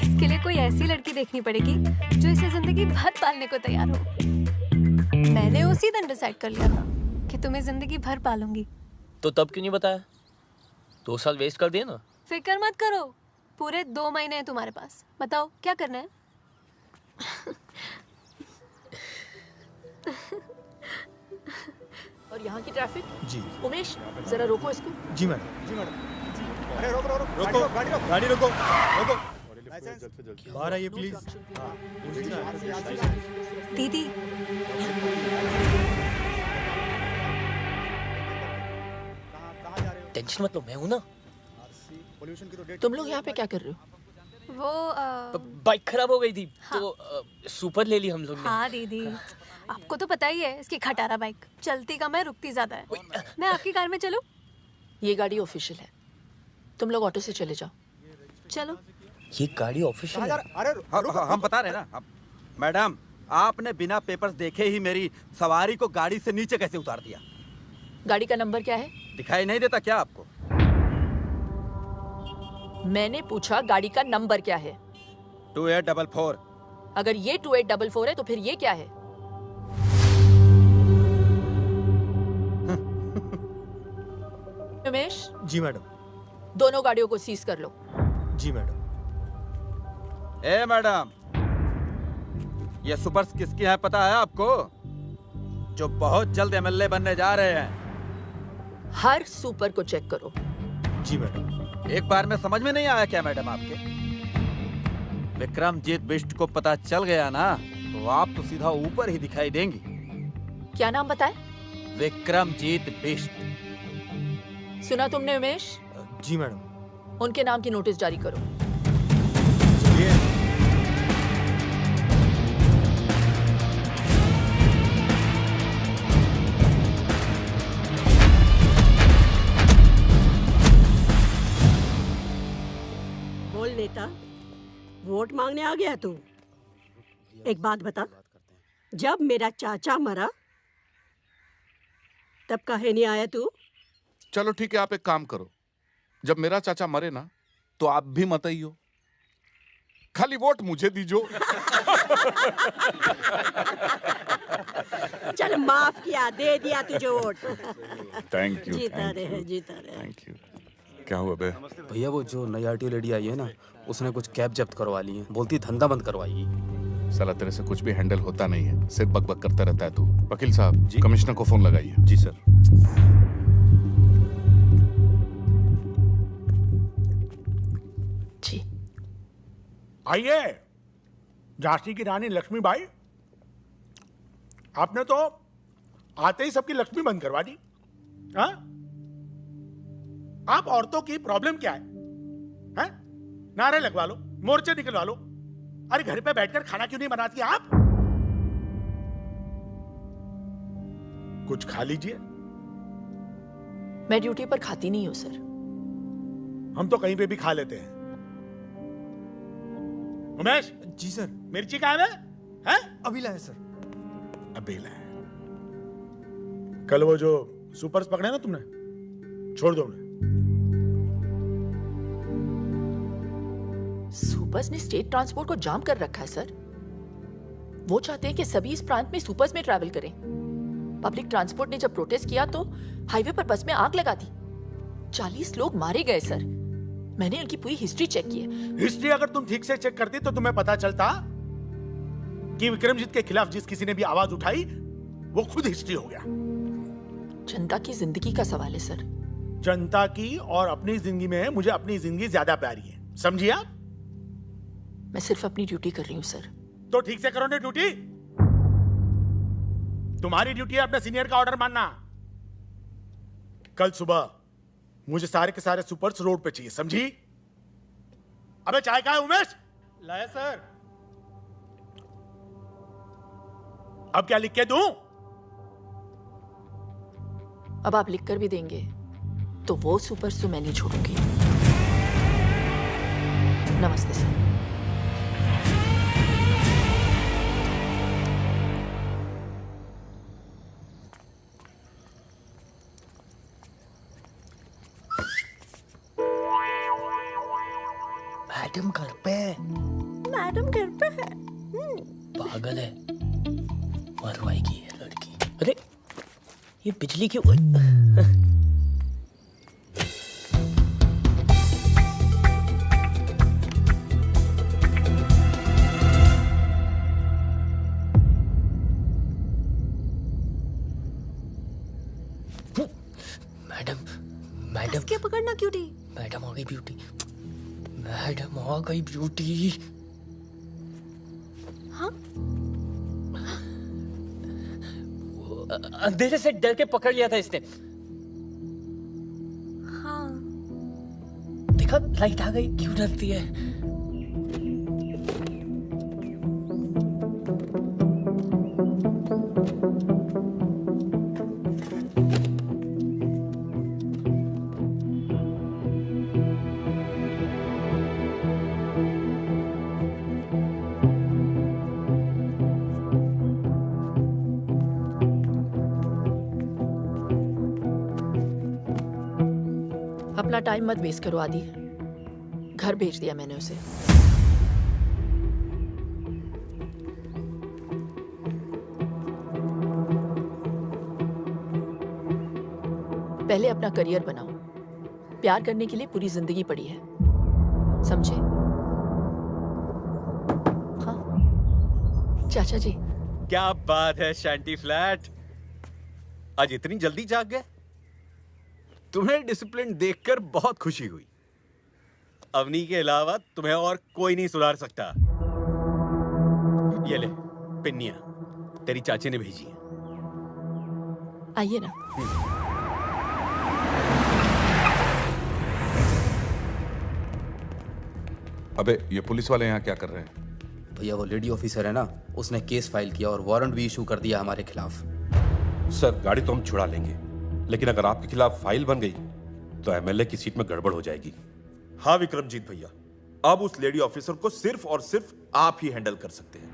इसके लिए कोई ऐसी लड़की देखनी पड़ेगी जो इसे जिंदगी भर पालने को तैयार हो। मैंने उसी दिन डिसाइड कर लिया था कि तुम्हें जिंदगी भर पालूंगी। तो तब क्यों नहीं बताया? 2 साल वेस्ट कर दिए ना। फिक्र मत करो, पूरे 2 महीने हैं तुम्हारे पास। बताओ क्या करना है? और यहाँ की ट्रैफिक? जी। उमेश जरा रोको इसको। जी मैडम। अरे रोको गाड़ी रोको। बाहर आइए प्लीज। दीदी टेंशन मत लो, मैं हूं ना। तुम लोग यहाँ पे क्या कर रहे हो? वो बाइक खराब हो गई थी। हाँ। तो सुपर ले ली हम लोग ने। हाँ दीदी, आपको तो पता ही है इसकी खटारा बाइक चलती कम है, रुकती ज्यादा है। मैं आपकी कार में चलूं? ये गाड़ी ऑफिशियल है, तुम लोग ऑटो से चले जाओ। चलो। ये गाड़ी ऑफिशियल है? अरे हम बता रहे हैं ना मैडम, आपने बिना पेपर्स देखे ही मेरी सवारी को गाड़ी से नीचे कैसे उतार दिया? गाड़ी का नंबर क्या है? दिखाई नहीं देता क्या आपको? मैंने पूछा गाड़ी का नंबर क्या है? 2844। अगर ये 2844 है तो फिर ये क्या है? रमेश। जी मैडम। दोनों गाड़ियों को सीज कर लो। जी मैडम। ए मैडम, ये सुपर्स किसकी है पता है आपको? जो बहुत जल्द एमएलए बनने जा रहे हैं। हर सुपर को चेक करो। जी मैडम। एक बार में समझ में नहीं आया क्या मैडम आपके? विक्रमजीत बिष्ट को पता चल गया ना तो आप तो सीधा ऊपर ही दिखाई देंगी। क्या नाम बताए? विक्रमजीत बिष्ट। सुना तुमने उमेश? जी मैडम। उनके नाम की नोटिस जारी करो। बोल नेता, वोट मांगने आ गया तू? एक बात बता, जब मेरा चाचा मरा तब काहे नहीं आया तू? चलो ठीक है, आप एक काम करो, जब मेरा चाचा मरे ना तो आप भी मत आइयो, खाली वोट मुझे दीजो। चल माफ किया, दे दिया तुझे वोट। Thank you. जीता रहे, जीता रहे। Thank you. क्या हुआ बे? भैया वो जो नई आरटीओ लेडी आई है ना, उसने कुछ कैब जब्त करवा ली है, बोलती धंधा बंद करवाएगी। साला तेरे से कुछ भी हैंडल होता नहीं है, सिर्फ बकबक करता रहता है तू। वकील साहब जी, कमिश्नर को फोन लगाइए। जी सर। जी। आइए झांसी की रानी लक्ष्मीबाई, आपने तो आते ही सबकी लक्ष्मी बंद करवा दी। हाँ? आप औरतों की प्रॉब्लम क्या है? हैं? नारे लगवा लो, मोर्चे निकलवा लो। अरे घर पे बैठकर खाना क्यों नहीं बनाती आप? कुछ खा लीजिए। मैं ड्यूटी पर खाती नहीं हूँ सर। हम तो कहीं पे भी खा लेते हैं। उमेश। जी सर। मिर्ची कहाँ है? हैं? अभी लाए सर। अभी लाए। कल वो जो सुपर्स पकड़े ना तुमने, छोड़ दो उन्हें। सुपर्स ने स्टेट ट्रांसपोर्ट को जाम कर रखा है सर। वो चाहते हैं कि सभी इस प्रांत में सुपर्स में ट्रैवल करें। पब्लिक ट्रांसपोर्ट ने जब प्रोटेस्ट किया तो हाईवे पर बस में आग लगा दी। 40 लोग मारे गए सर। मैंने उनकी पूरी हिस्ट्री चेक की है। हिस्ट्री अगर तुम ठीक से चेक करती तो तुम्हें पता चलता कि विक्रमजीत के खिलाफ जिस किसी ने भी आवाज उठाई वो खुद हिस्ट्री हो गया। जनता की जिंदगी का सवाल है सर। जनता की और अपनी जिंदगी में मुझे अपनी जिंदगी ज्यादा प्यारी है, समझिए आप? मैं सिर्फ अपनी ड्यूटी कर रही हूँ सर। तो ठीक से करो ना ड्यूटी। तुम्हारी ड्यूटी है अपने सीनियर का ऑर्डर मानना। कल सुबह मुझे सारे के सारे सुपर्स रोड पे चाहिए, समझी? अबे चाय कहाँ है उमेश? लाया सर। अब क्या लिख के दूं? अब आप लिख कर भी देंगे तो वो सुपर्स तो मैं नहीं छोड़ूंगी। नमस्ते सर। मैडम घर पे है। मैडम घर पे है। पागल है, मरवाएगी ये लड़की। अरे ये बिजली क्यों? मैडम क्या पकड़ना क्यूटी? मैडम आ गई ब्यूटी। मैडम आ गई ब्यूटी। हाँ? अंधेरे से डर के पकड़ लिया था इसने। हाँ। देखा लाइट आ गई, क्यों डरती है? अपना टाइम मत वेस्ट करो आदि। घर भेज दिया मैंने उसे। पहले अपना करियर बनाओ। प्यार करने के लिए पूरी जिंदगी पड़ी है, समझे? हाँ चाचा जी। क्या बात है शैंटी फ्लैट, आज इतनी जल्दी जाग गए? तुम्हें डिसिप्लिन देखकर बहुत खुशी हुई। अवनी के अलावा तुम्हें और कोई नहीं सुधार सकता। ये ले पिन्निया, तेरी चाची ने भेजी है। आइए ना। अबे ये पुलिस वाले यहाँ क्या कर रहे हैं? भैया वो लेडी ऑफिसर है ना, उसने केस फाइल किया और वारंट भी इशू कर दिया हमारे खिलाफ। सर गाड़ी तो हम छुड़ा लेंगे, लेकिन अगर आपके खिलाफ फाइल बन गई तो एमएलए की सीट में गड़बड़ हो जाएगी। हाँ विक्रमजीत भैया, अब उस लेडी ऑफिसर को सिर्फ और सिर्फ आप ही हैंडल कर सकते हैं।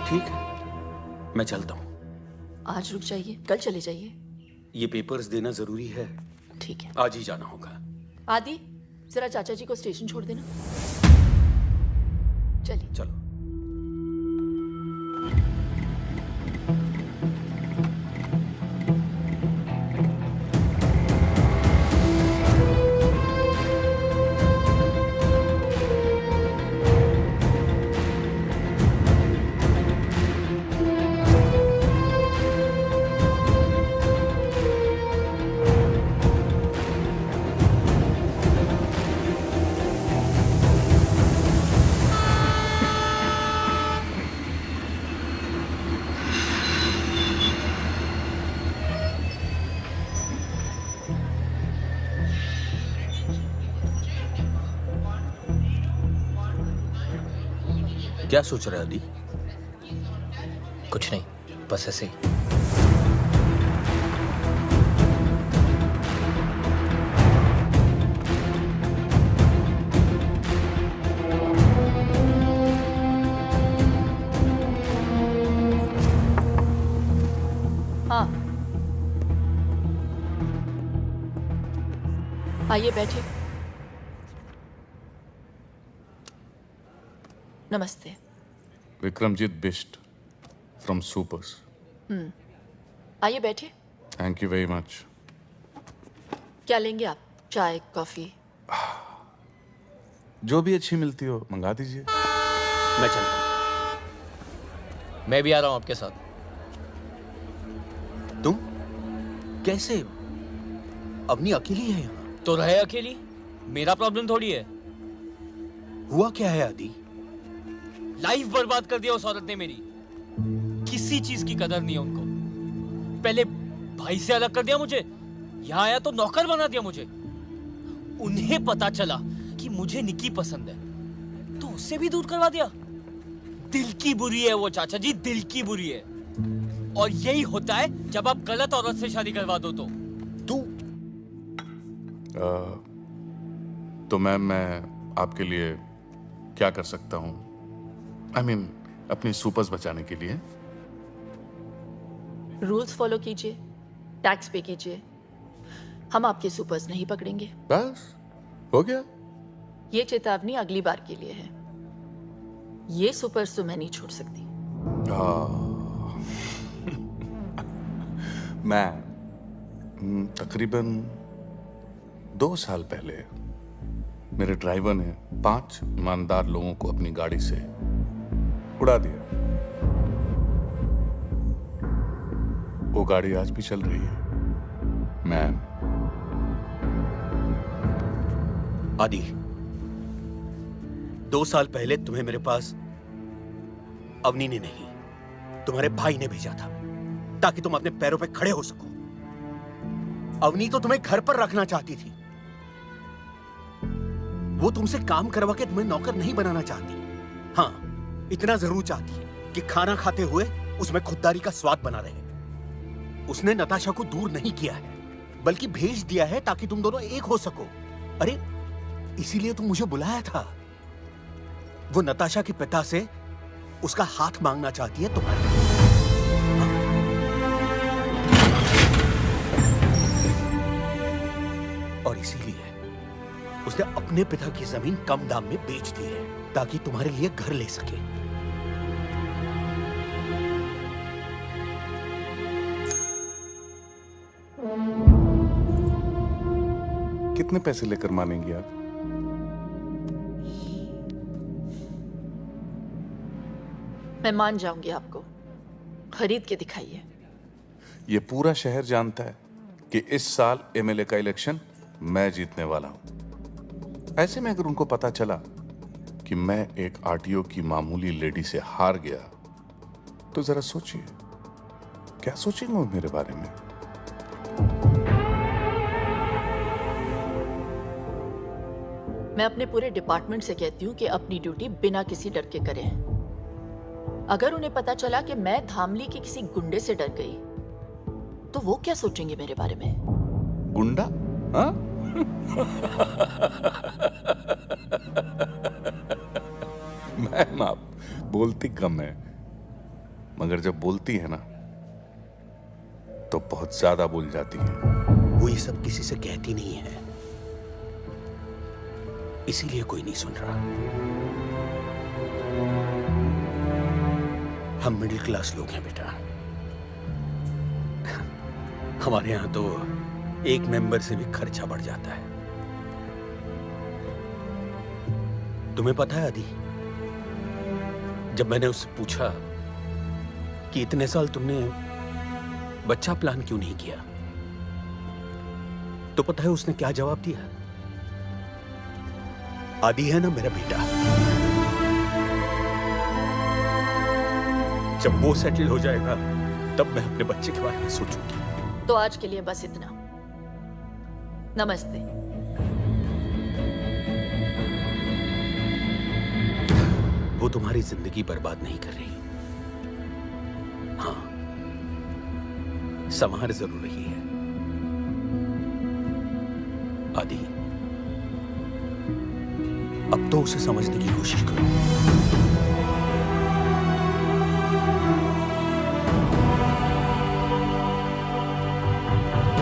ठीक है, मैं चलता हूँ। आज रुक जाइए, कल चले जाइए। ये पेपर्स देना जरूरी है। ठीक है, आज ही जाना होगा। आदि जरा चाचा जी को स्टेशन छोड़ देना। चलिए। चलो। क्या सोच रहे आदि? कुछ नहीं, बस ऐसे ही। हाँ आइए बैठिए। नमस्ते। Vikramjit Bisht from supers. आइए बैठिए। Thank you very much. क्या लेंगे आप? चाय, कॉफी? जो भी अच्छी मिलती हो मंगा दीजिए। मैं चलता हूँ। मैं भी आ रहा हूँ आपके साथ। तुम कैसे? अवनी अकेली है यहाँ? तो रहे अकेली, मेरा प्रॉब्लम थोड़ी है। हुआ क्या है आदि? लाइफ बर्बाद कर दिया उस औरत ने मेरी। किसी चीज की कदर नहीं है उनको। पहले भाई से अलग कर दिया मुझे, यहाँ आया तो नौकर बना दिया मुझे। उन्हें पता चला कि मुझे निकी पसंद है तो उससे भी दूर करवा दिया। दिल की बुरी है वो चाचा जी, दिल की बुरी है। और यही होता है जब आप गलत औरत से शादी करवा दो तो। तो मैम मैं आपके लिए क्या कर सकता हूँ? I mean, अपनी सुपर्स बचाने के लिए। रूल्स फॉलो कीजिए, टैक्स पे कीजिए, हम आपके सुपर्स नहीं पकड़ेंगे। बस हो गया। ये चेतावनी अगली बार के लिए है। ये सुपर्स तो मैं नहीं छोड़ सकती। मैं तकरीबन 2 साल पहले मेरे ड्राइवर ने 5 ईमानदार लोगों को अपनी गाड़ी से उड़ा दिया। वो गाड़ी आज भी चल रही है। मैम आदि, 2 साल पहले तुम्हें मेरे पास अवनी ने नहीं, तुम्हारे भाई ने भेजा था ताकि तुम अपने पैरों पे खड़े हो सको। अवनी तो तुम्हें घर पर रखना चाहती थी। वो तुमसे काम करवा के तुम्हें नौकर नहीं बनाना चाहती। हाँ, इतना जरूर चाहती है कि खाना खाते हुए उसमें खुददारी का स्वाद बना रहे। उसने नताशा को दूर नहीं किया है, बल्कि भेज दिया है ताकि तुम दोनों एक हो सको। अरे इसीलिए तुम मुझे बुलाया था। वो नताशा के पिता से उसका हाथ मांगना चाहती है तुम्हारे। और इसीलिए उसने अपने पिता की जमीन कम दाम में बेच दी है ताकि तुम्हारे लिए घर ले सके। कितने पैसे लेकर मानेंगी आप? मैं मान जाऊंगी आपको, खरीद के दिखाइए। ये पूरा शहर जानता है कि इस साल एमएलए का इलेक्शन मैं जीतने वाला हूं। ऐसे में अगर उनको पता चला कि मैं एक आरटीओ की मामूली लेडी से हार गया तो जरा सोचिए क्या सोचेंगे वो मेरे बारे में। मैं अपने पूरे डिपार्टमेंट से कहती हूँ कि अपनी ड्यूटी बिना किसी डर के करें। अगर उन्हें पता चला कि मैं धामली के किसी गुंडे से डर गई तो वो क्या सोचेंगे मेरे बारे में? गुंडा? हाँ? मैम आप बोलती कम है, मगर जब बोलती है ना तो बहुत ज्यादा बोल जाती है। वो ये सब किसी से कहती नहीं है, इसीलिए कोई नहीं सुन रहा। हम मिडिल क्लास लोग हैं बेटा। हमारे यहां तो एक मेंबर से भी खर्चा बढ़ जाता है। तुम्हें पता है आदि, जब मैंने उससे पूछा कि इतने साल तुमने बच्चा प्लान क्यों नहीं किया, तो पता है उसने क्या जवाब दिया? आदि है ना मेरा बेटा, जब वो सेटल हो जाएगा तब मैं अपने बच्चे के बारे में सोचूंगी। तो आज के लिए बस इतना। नमस्ते। वो तुम्हारी जिंदगी बर्बाद नहीं कर रही। हाँ, संभार जरूर रही है। आदि, अब तो उसे समझने की कोशिश करो।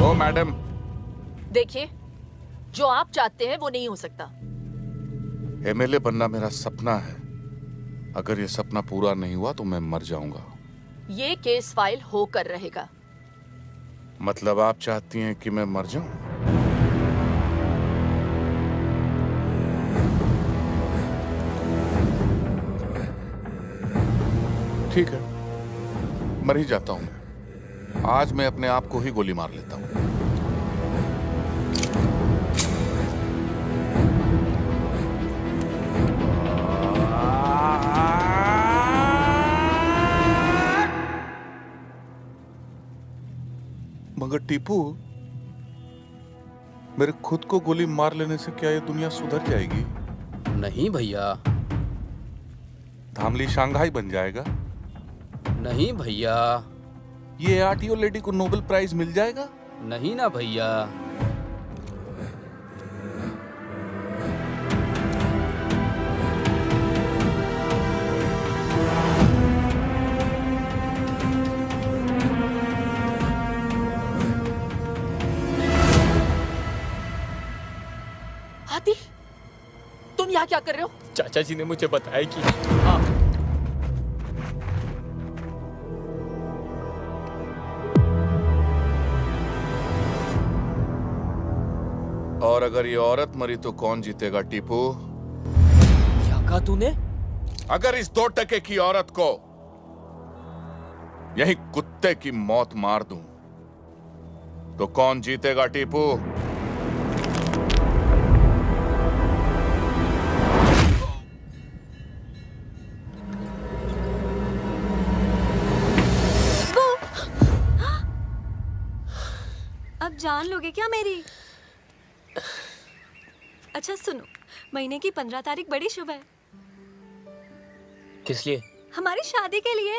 ओ मैडम, देखिए, जो आप चाहते हैं वो नहीं हो सकता। एमएलए बनना मेरा सपना है। अगर ये सपना पूरा नहीं हुआ तो मैं मर जाऊंगा। ये केस फाइल होकर रहेगा। मतलब आप चाहती हैं कि मैं मर जाऊं? ठीक है, मर ही जाता हूं। आज मैं अपने आप को ही गोली मार लेता हूं। मगर टीपू, मेरे खुद को गोली मार लेने से क्या ये दुनिया सुधर जाएगी? नहीं भैया। धामली शंघाई बन जाएगा? नहीं भैया। ये आरटीओ लेडी को नोबेल प्राइज मिल जाएगा? नहीं ना भैया। आदि, तुम यहाँ क्या कर रहे हो? चाचा जी ने मुझे बताया कि और अगर ये औरत मरी तो कौन जीतेगा टीपू? क्या कहा तूने? अगर इस 2 टके की औरत को यही कुत्ते की मौत मार दूं तो कौन जीतेगा टीपू? अब जान लोगे क्या मेरी? अच्छा सुनो, महीने की 15 तारीख बड़ी शुभ है। किस लिए? हमारी शादी के लिए।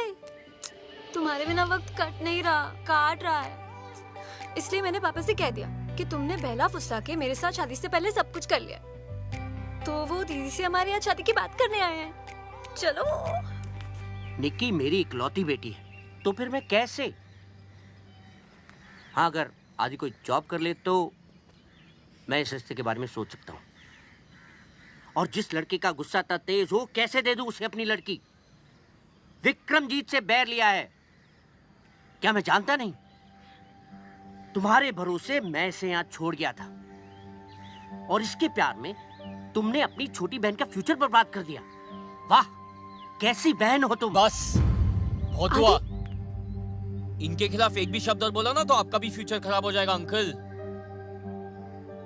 तुम्हारे बिना वक्त कट नहीं रहा, काट रहा है। इसलिए मैंने पापा से कह दिया कि तुमने बहला फुसला के मेरे साथ शादी से पहले सब कुछ कर लिया। तो वो दीदी से हमारे यहाँ शादी की बात करने आए हैं। चलो। निक्की मेरी इकलौती बेटी है, तो फिर मैं कैसे? हाँ, अगर आदि कोई जॉब कर ले तो मैं इस रिश्ते के बारे में सोच सकता हूँ। और जिस लड़के का गुस्सा इतना तेज हो, कैसे दे दूं उसे अपनी लड़की? विक्रमजीत से बैर लिया है, क्या मैं जानता नहीं? तुम्हारे भरोसे मैं इसे यहाँ छोड़ गया था, और इसके प्यार में तुमने अपनी छोटी बहन का फ्यूचर बर्बाद कर दिया। वाह, कैसी बहन हो तुम। बस बहुत हुआ। इनके खिलाफ एक भी शब्द और बोला ना तो आपका भी फ्यूचर खराब हो जाएगा अंकल।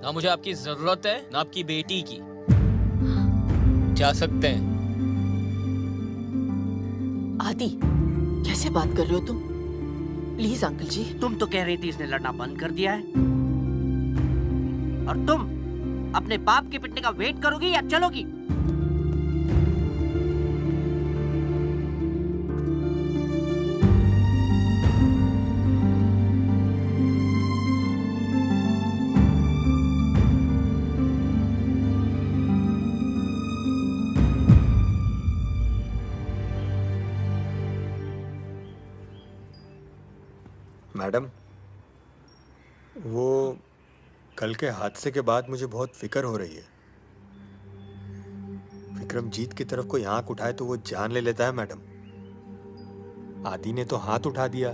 ना मुझे आपकी जरूरत है ना आपकी बेटी की। जा सकते हैं। आदि, कैसे बात कर रहे हो तुम? प्लीज अंकल जी। तुम तो कह रही थी इसने लड़ना बंद कर दिया है, और तुम अपने बाप के पिटने का वेट करोगी या चलोगी? मैडम, वो कल के हादसे के बाद मुझे बहुत फिक्र हो रही है। विक्रमजीत की तरफ कोई आंख उठाए तो वो जान ले लेता है मैडम। आदि ने तो हाथ उठा दिया।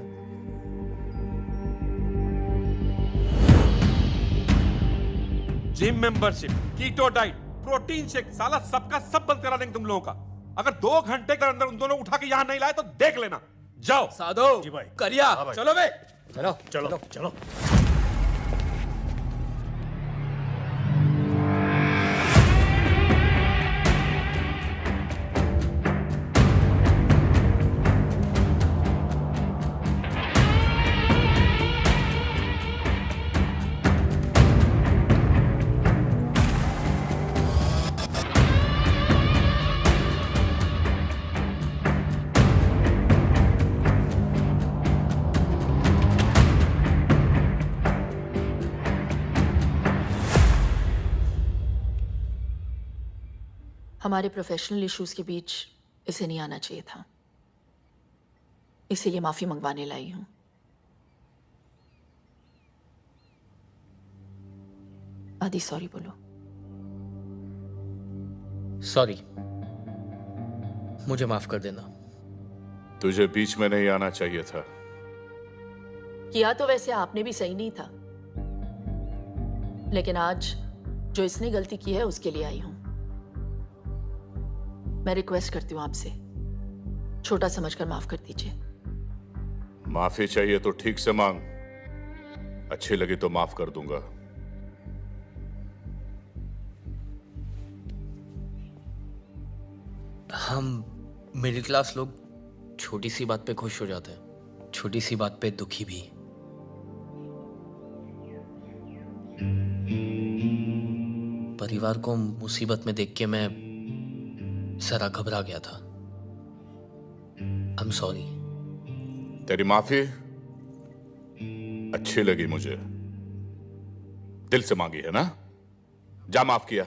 Gym membership, keto diet, protein shake, साला सबका सब बंद करा देंगे तुम लोगों का। अगर 2 घंटे के अंदर उन दोनों उठा के यहाँ नहीं लाए तो देख लेना। जाओ। साधु, जी भाई। करिया, हाँ भाई। चलो बे। चलो चलो चलो। हमारे प्रोफेशनल इश्यूज के बीच इसे नहीं आना चाहिए था, इसीलिए माफी मंगवाने लाई हूं। आदि, सॉरी बोलो। सॉरी, मुझे माफ कर देना। तुझे बीच में नहीं आना चाहिए था। किया तो वैसे आपने भी सही नहीं था, लेकिन आज जो इसने गलती की है उसके लिए आई हूं। मैं रिक्वेस्ट करती हूँ आपसे, छोटा समझकर माफ कर दीजिए। माफी चाहिए तो ठीक से मांग, अच्छी लगी तो माफ कर दूंगा। हम मिडिल क्लास लोग छोटी सी बात पे खुश हो जाते हैं, छोटी सी बात पे दुखी भी। परिवार को मुसीबत में देख के मैं जरा घबरा गया था। I am sorry. तेरी माफी अच्छी लगी मुझे, दिल से मांगी है ना? जा माफ किया।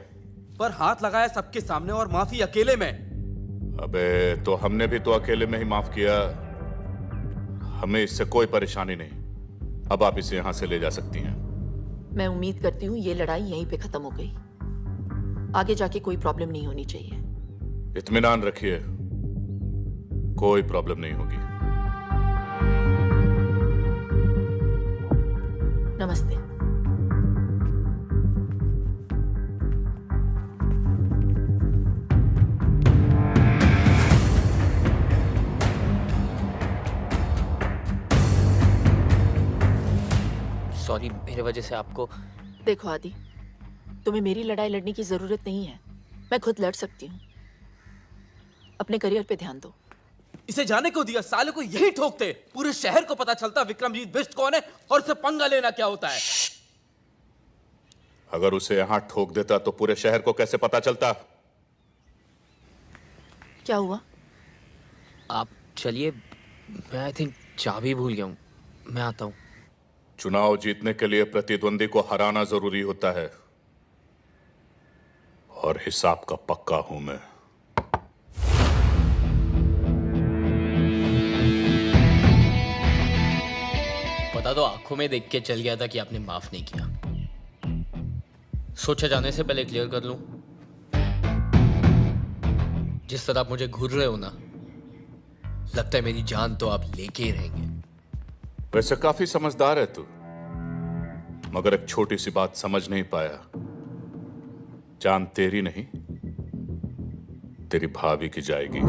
पर हाथ लगाया सबके सामने और माफी अकेले में। अबे तो हमने भी तो अकेले में ही माफ किया, हमें इससे कोई परेशानी नहीं। अब आप इसे यहां से ले जा सकती हैं। मैं उम्मीद करती हूँ ये लड़ाई यहीं पे खत्म हो गई, आगे जाके कोई प्रॉब्लम नहीं होनी चाहिए। इत्मीनान रखिए, कोई प्रॉब्लम नहीं होगी। नमस्ते। सॉरी, मेरे वजह से आपको। देखो आदि, तुम्हें मेरी लड़ाई लड़ने की जरूरत नहीं है, मैं खुद लड़ सकती हूँ। अपने करियर पे ध्यान दो। इसे जाने को दिया, साले को यही ठोकते। पूरे शहर को पता चलता विक्रमजीत बिष्ट कौन है और उसे पंगा लेना क्या होता है। अगर उसे यहां ठोक देता तो पूरे शहर को कैसे पता चलता? क्या हुआ? आप चलिए, मैं आई थिंक चाबी भूल गया हूँ, मैं आता हूँ। चुनाव जीतने के लिए प्रतिद्वंदी को हराना जरूरी होता है, और हिसाब का पक्का हूं मैं। पता तो आंखों में देख के चल गया था कि आपने माफ नहीं किया। सोचा जाने से पहले क्लियर कर लूं। जिस तरह आप मुझे घूर रहे हो ना, लगता है मेरी जान तो आप लेके ही रहेंगे। वैसे काफी समझदार है तू, मगर एक छोटी सी बात समझ नहीं पाया। जान तेरी नहीं, तेरी भाभी की जाएगी।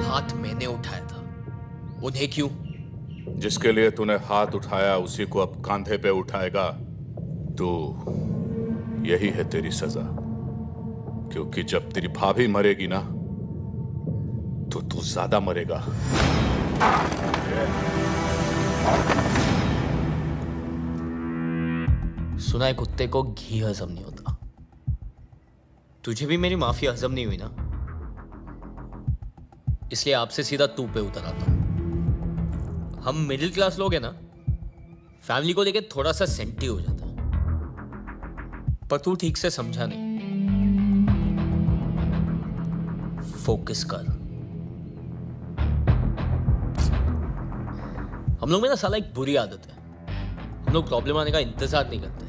हाथ मैंने उठाया था, उन्हें क्यों? जिसके लिए तूने हाथ उठाया उसी को अब कांधे पे उठाएगा तू। यही है तेरी सजा, क्योंकि जब तेरी भाभी मरेगी ना तो तू ज्यादा मरेगा। सुना है कुत्ते को घी हजम नहीं होता। तुझे भी मेरी माफी हजम नहीं हुई ना, इसलिए आपसे सीधा तू पे उतर आता हूं। हम मिडिल क्लास लोग हैं ना, फैमिली को लेके थोड़ा सा सेंटी हो जाता है, पर तू ठीक से समझा नहीं। फोकस कर। हम लोग में ना साला एक बुरी आदत है, हम लोग प्रॉब्लम आने का इंतजार नहीं करते,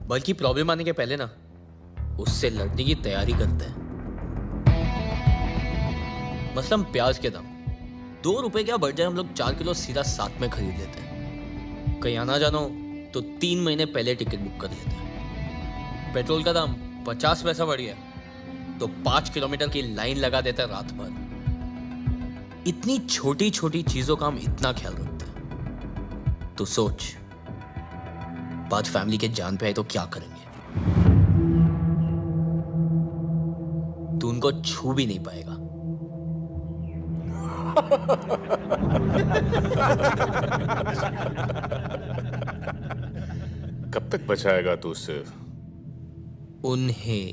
बल्कि प्रॉब्लम आने के पहले ना उससे लड़ने की तैयारी करते हैं। मसलन प्याज के दाम 2 रुपए क्या बढ़ जाए, हम लोग 4 किलो सीधा साथ में खरीद लेते हैं। कहीं आना जाना हो तो 3 महीने पहले टिकट बुक कर लेते हैं। पेट्रोल का दाम 50 पैसा बढ़ गया तो 5 किलोमीटर की लाइन लगा देते हैं रात भर। इतनी छोटी छोटी चीजों का हम इतना ख्याल रखते हैं, तो सोच बात फैमिली के जान पे आए तो क्या करेंगे। तू उनको छू भी नहीं पाएगा। कब तक बचाएगा तू उससे? उन्हें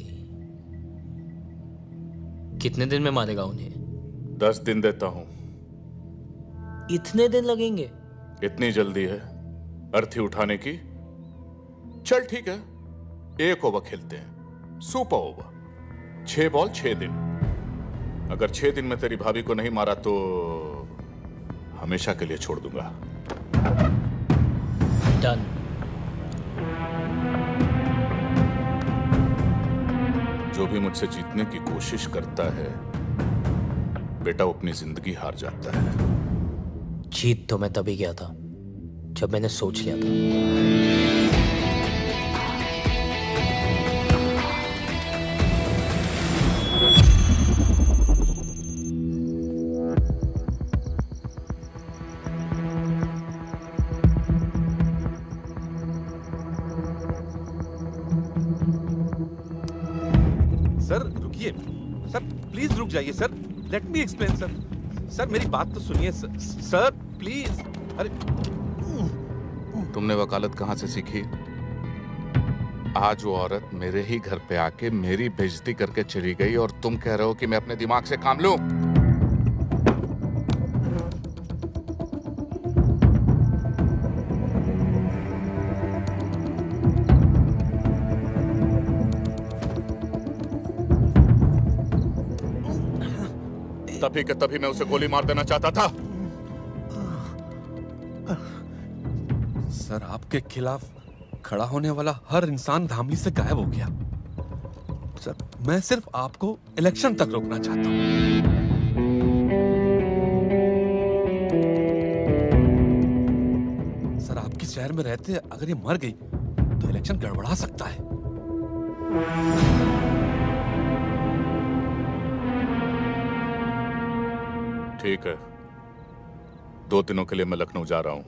कितने दिन में मारेगा उन्हें? 10 दिन देता हूं। इतने दिन लगेंगे? इतनी जल्दी है अर्थी उठाने की? चल ठीक है, 1 ओवर खेलते हैं, सुपर ओवर। 6 बॉल 6 दिन। अगर 6 दिन में तेरी भाभी को नहीं मारा तो हमेशा के लिए छोड़ दूंगा। डन। जो भी मुझसे जीतने की कोशिश करता है बेटा, वो अपनी जिंदगी हार जाता है। जीत तो मैं तभी गया था जब मैंने सोच लिया था। सर रुकिए, सर प्लीज रुक जाइए sir, let me explain sir. Sir मेरी बात तो सुनिए सर, प्लीज। अरे तुमने वकालत कहाँ से सीखी? आज वो औरत मेरे ही घर पे आके मेरी बेइज्जती करके चली गई और तुम कह रहे हो कि मैं अपने दिमाग से काम लूं? तभी के तभी मैं उसे गोली मार देना चाहता था। सर, आपके खिलाफ खड़ा होने वाला हर इंसान धामली से गायब हो गया। सर, मैं सिर्फ आपको इलेक्शन तक रोकना चाहता हूं। सर, आपके शहर में रहते अगर ये मर गई तो इलेक्शन गड़बड़ा सकता है। ठीक है, 2 दिनों के लिए मैं लखनऊ जा रहा हूं।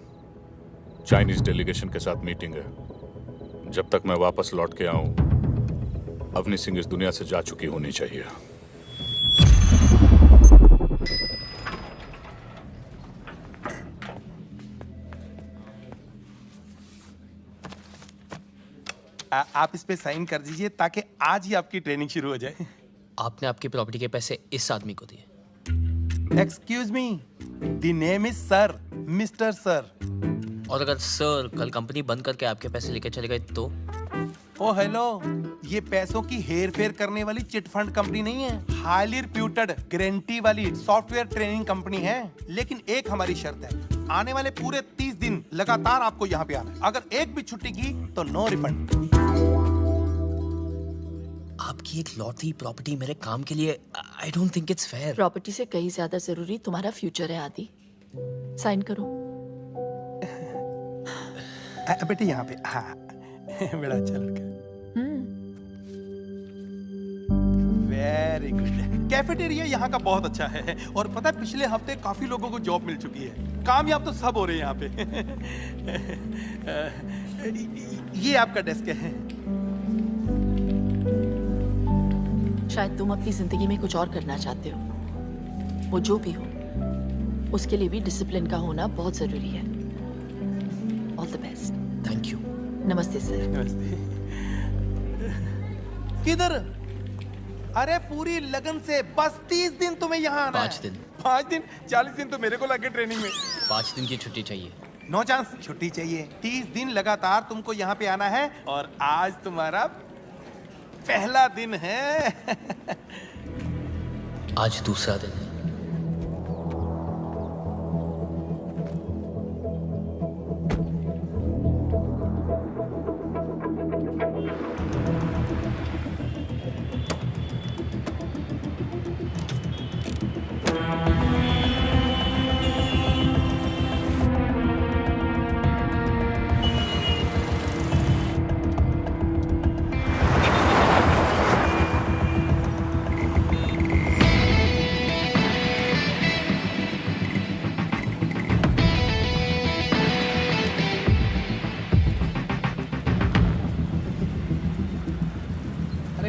चाइनीज डेलीगेशन के साथ मीटिंग है। जब तक मैं वापस लौट के आऊं, अवनी सिंह इस दुनिया से जा चुकी होनी चाहिए। आप इस पे साइन कर दीजिए ताकि आज ही आपकी ट्रेनिंग शुरू हो जाए। आपने आपकी प्रॉपर्टी के पैसे इस आदमी को दिए? Excuse me, the name is sir, mister sir. और अगर सर कल कंपनी बंद करके आपके पैसे लेके चले गए तो? ओ हेलो, ये पैसों की हेर फेर करने वाली चिट फंड कंपनी नहीं है, हाईली रिप्यूटेड गारंटी वाली सॉफ्टवेयर ट्रेनिंग कंपनी है। लेकिन एक हमारी शर्त है, आने वाले पूरे 30 दिन लगातार आपको यहाँ पे आना है। अगर एक भी छुट्टी की तो नो रिफंड। आपकी एक लौटी प्रॉपर्टी मेरे काम के लिए, I don't think it's fair. Property से कहीं ज्यादा जरूरी तुम्हारा फ्यूचर है आदि। साइन करो। बेटे यहाँ पे, हाँ बड़ा अच्छा लड़का। Very good. कैफेटेरिया यहाँ का बहुत अच्छा है और पता है पिछले हफ्ते काफी लोगों को जॉब मिल चुकी है। कामयाब तो सब हो रहे हैं यहाँ पे। ये आपका डेस्क है। शायद तुम अपनी जिंदगी में कुछ और करना चाहते हो। वो जो भी हो, उसके लिए भी डिसिप्लिन का होना बहुत जरूरी है। All the best. Thank you. नमस्ते सर। नमस्ते। किधर? अरे पूरी लगन से, बस 30 दिन तुम्हें यहाँ आना 5 दिन। 5 दिन? 40 दिन तो मेरे को लगे ट्रेनिंग में। 5 दिन की छुट्टी चाहिए। नो चांस, छुट्टी चाहिए। 30 दिन लगातार तुमको यहाँ पे आना है और आज तुम्हारा पहला दिन है। आज दूसरा दिन है।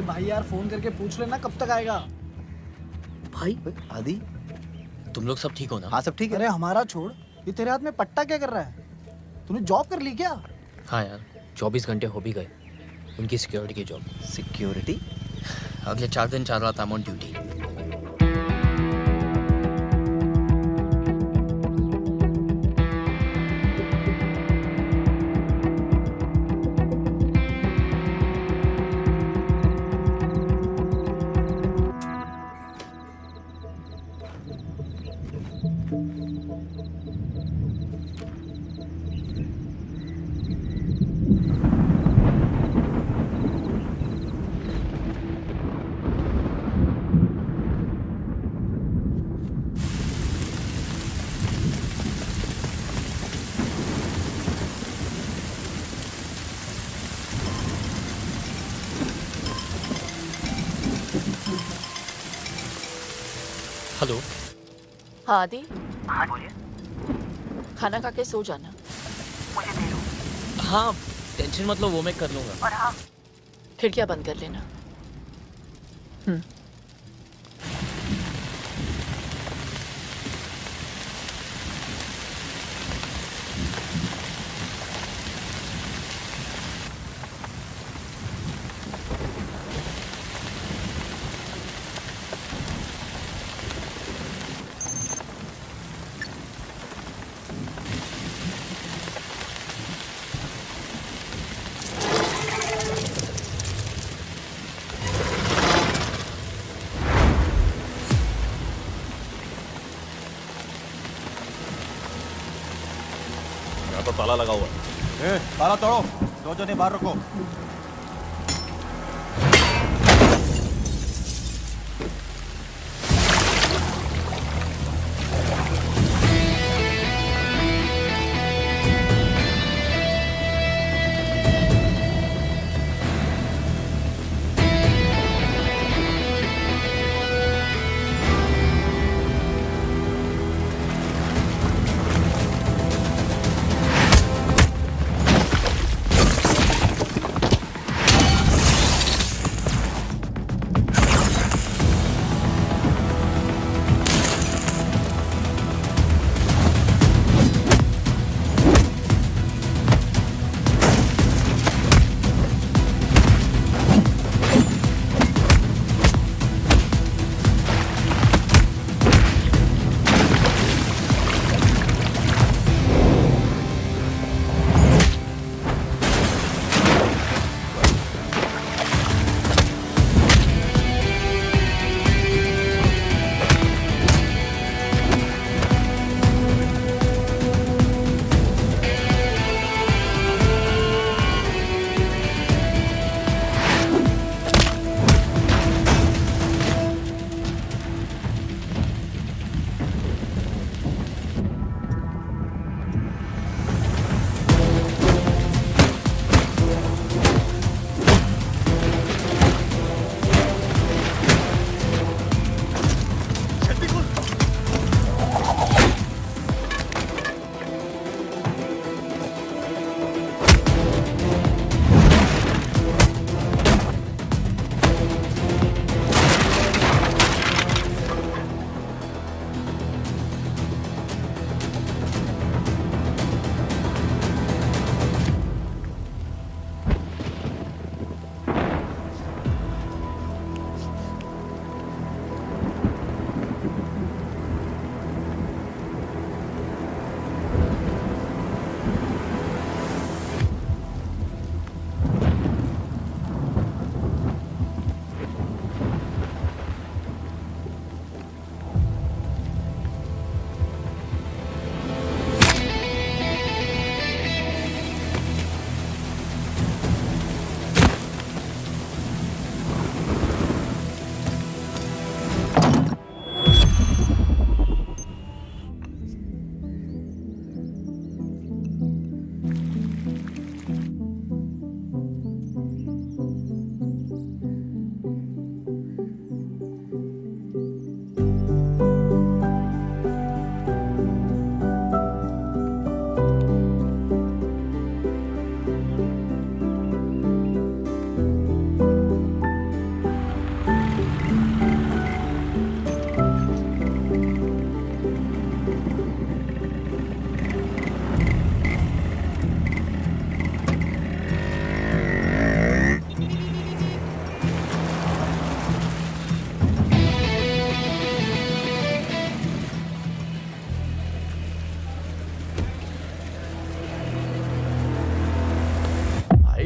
भाई यार फोन करके पूछ लेना कब तक आएगा। भाई आदि, तुम लोग सब ठीक हो ना? हाँ सब ठीक है। अरे हमारा छोड़, ये तेरे हाथ में पट्टा क्या कर रहा है? तूने जॉब कर ली क्या? हाँ यार, 24 घंटे हो भी गए। उनकी सिक्योरिटी की जॉब। सिक्योरिटी? अगले 4 दिन 4 रात I'm on ड्यूटी। हेलो। हाँ आदि। हाँ बोलिए। खाना खा के सो जाना। मुझे दे दो। हाँ टेंशन मत लो, वो मैं कर लूंगा। और हाँ, खिड़कियां बंद कर लेना। यहाँ तो ताला लगा हुआ है। ताला तोड़ो, दो जने बाहर रखो।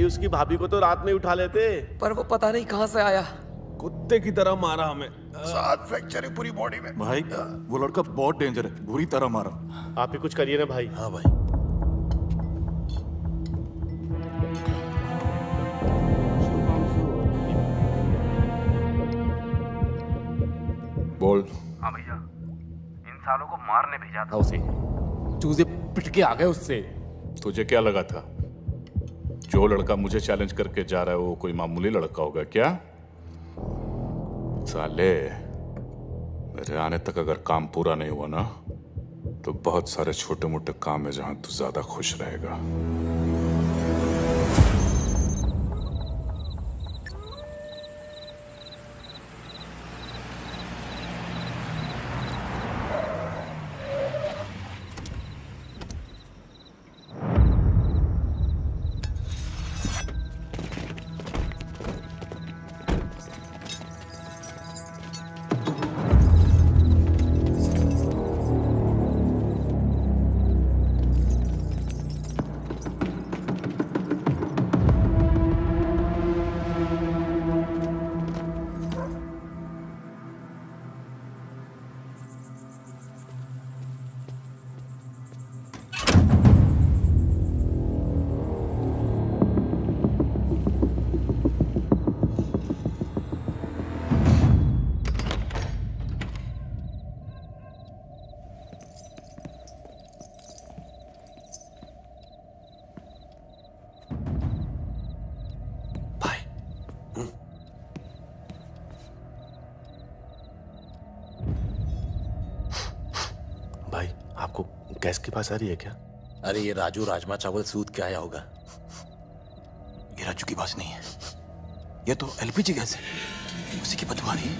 उसकी भाभी को तो रात में उठा लेते, पर वो पता नहीं कहां से आया। कुत्ते की तरह मारा हमें, 7 फ्रैक्चर है पूरी बॉडी में। भाई वो लड़का बहुत डेंजर है, बुरी तरह मारा। आप ही कुछ करिए ना भाई। हाँ भाई। बोल। हाँ भैया, इन सालों को मारने भेजा था उसे। चूजे पिट के आ गए उससे। तुझे क्या लगा था जो लड़का मुझे चैलेंज करके जा रहा है वो कोई मामूली लड़का होगा क्या? साले, मेरे आने तक अगर काम पूरा नहीं हुआ ना तो बहुत सारे छोटे मोटे काम है जहां तू ज्यादा खुश रहेगा। आपको गैस के पास आ रही है क्या? अरे ये राजू राजमा चावल सूद के आया होगा। ये राजू की बात नहीं है, ये तो एलपीजी गैस है, उसी की बदबू आ रही है।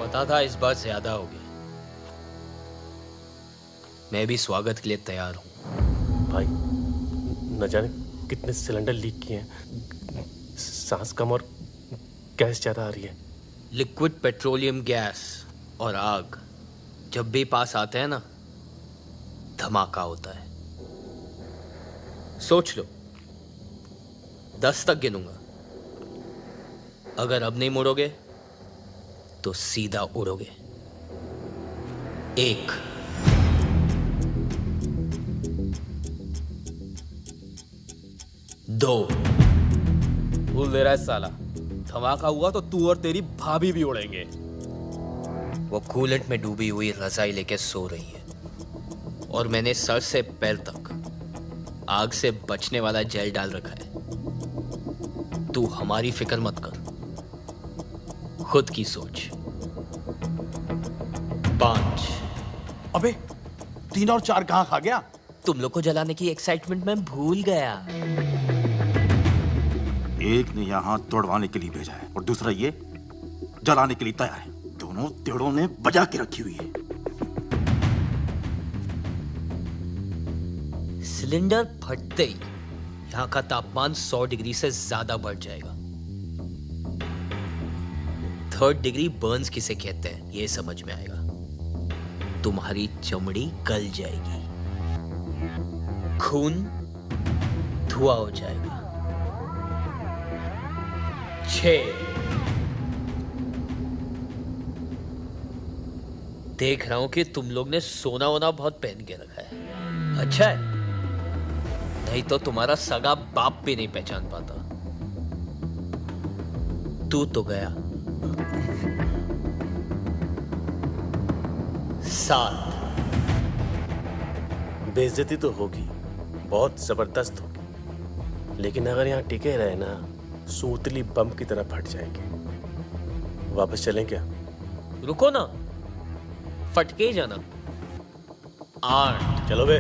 पता था इस बार ज्यादा हो गया। मैं भी स्वागत के लिए तैयार हूं। भाई न जाने कितने सिलेंडर लीक किए हैं, सांस कम और गैस ज्यादा आ रही है। लिक्विड पेट्रोलियम गैस और आग जब भी पास आते हैं ना, धमाका होता है। सोच लो, 10 तक गिनूंगा। अगर अब नहीं मुड़ोगे तो सीधा उड़ोगे। 1 2 भूल दे रहा है साला, धमाका हुआ तो तू और तेरी भाभी भी उड़ेंगे। वो कूलेंट में डूबी हुई रजाई लेके सो रही है और मैंने सर से पैर तक आग से बचने वाला जेल डाल रखा है। तू हमारी फिक्र मत कर, खुद की सोच। 5 अबे 3 और 4 कहां खा गया? तुम लोग को जलाने की एक्साइटमेंट में भूल गया। एक ने यहाँ तोड़वाने के लिए भेजा है और दूसरा ये जलाने के लिए तैयार है। दोनों तेड़ों ने बजा के रखी हुई है। सिलेंडर फटते ही यहाँ का तापमान 100 डिग्री से ज्यादा बढ़ जाएगा। 3rd डिग्री बर्न्स किसे कहते हैं ये समझ में आएगा। तुम्हारी चमड़ी गल जाएगी, खून धुआं हो जाएगा। 6 देख रहा हूं कि तुम लोग ने सोना वोना बहुत पहन के रखा है। अच्छा है, नहीं तो तुम्हारा सगा बाप भी नहीं पहचान पाता। तू तो गया। 7 बेइज्जती तो होगी, बहुत जबरदस्त होगी, लेकिन अगर यहाँ टिके रहे ना, सूतली बम की तरह फट जाएंगे। वापस चलें क्या? रुको ना, फटके ही जाना। 8 चलो बे।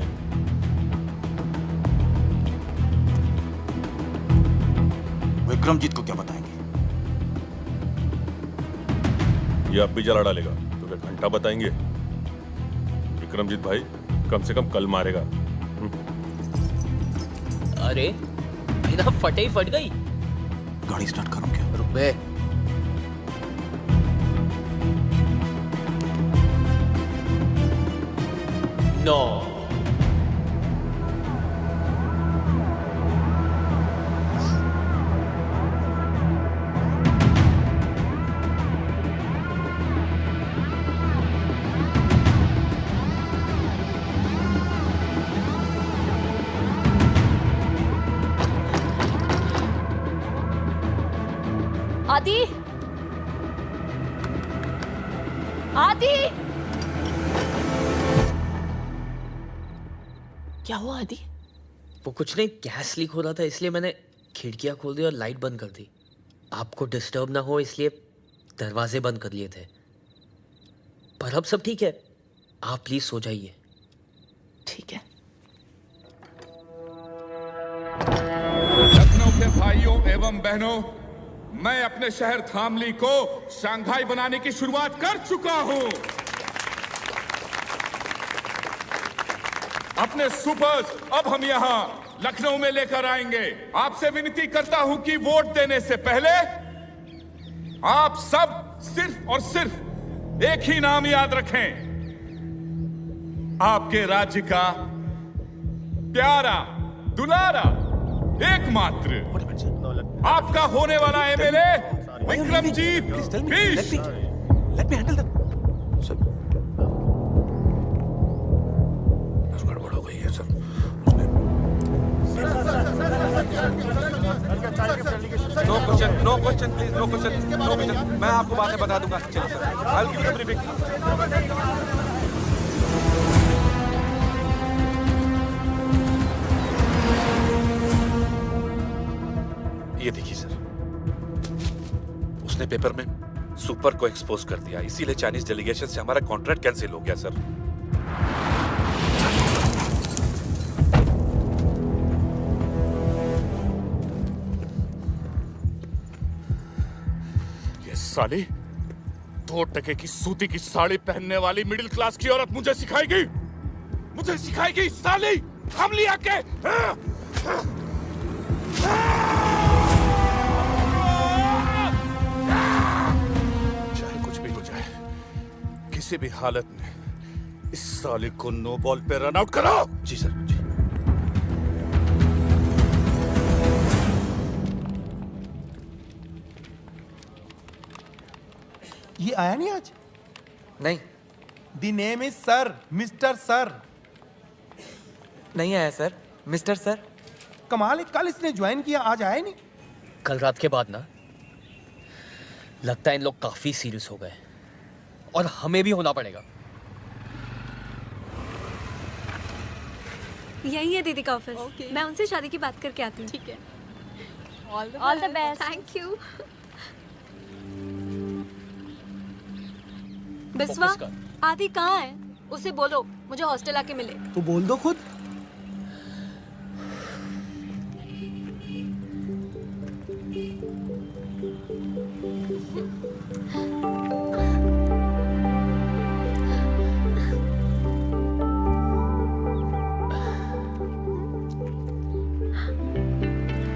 विक्रमजीत को क्या बताएंगे? ये अब भी जला डालेगा तो क्या घंटा बताएंगे? विक्रमजीत भाई कम से कम कल मारेगा। अरे बिना फटे ही फट गई। गाड़ी स्टार्ट करूं क्या? रुक बे। No. आदि, आदि, क्या हुआ आदि? वो कुछ नहीं, गैस लीक हो रहा था इसलिए मैंने खिड़कियां खोल दी और लाइट बंद कर दी। आपको डिस्टर्ब ना हो इसलिए दरवाजे बंद कर लिए थे। पर अब सब ठीक है, आप प्लीज सो जाइए। ठीक है। लखनऊ के भाइयों एवं बहनों, मैं अपने शहर धामली को शंघाई बनाने की शुरुआत कर चुका हूं। अपने सुपर्स अब हम यहां लखनऊ में लेकर आएंगे। आपसे विनती करता हूं कि वोट देने से पहले आप सब सिर्फ और सिर्फ एक ही नाम याद रखें। आपके राज्य का प्यारा, दुलारा, एकमात्र आपका होने वाला MLA Vikramjit Bisht. Let me handle that. गड़बड़ हो गई है sir. Question please, no question. मैं आपको बातें बता दूंगा। चलिए sir, I will give you the briefing. ये देखिए सर, उसने पेपर में सुपर को एक्सपोज कर दिया, इसीलिए चाइनीज डेलीगेशन से हमारा कॉन्ट्रैक्ट कैंसिल हो गया सर। ये साली 2 टके की सूती की साड़ी पहनने वाली मिडिल क्लास की औरत मुझे सिखाएगी साली, हम लिया के। चाहे कुछ भी हो जाए, किसी भी हालत में इस साले को नो बॉल पे रन आउट करो। जी सर। जी। ये आया नहीं आज? नहीं। The name is sir, mister sir. नहीं आया सर, मिस्टर सर। कमाल है, कल इसने ज्वाइन किया, आज आया नहीं। कल रात के बाद ना लगता है इन लोग काफी सीरियस हो गए और हमें भी होना पड़ेगा। यही है दीदी का ऑफिस। मैं उनसे शादी की बात करके आती हूँ। ठीक है। All the best. Thank you. Biswa, आदि कहाँ है? उसे बोलो मुझे हॉस्टल आके मिले। तो बोल दो खुद।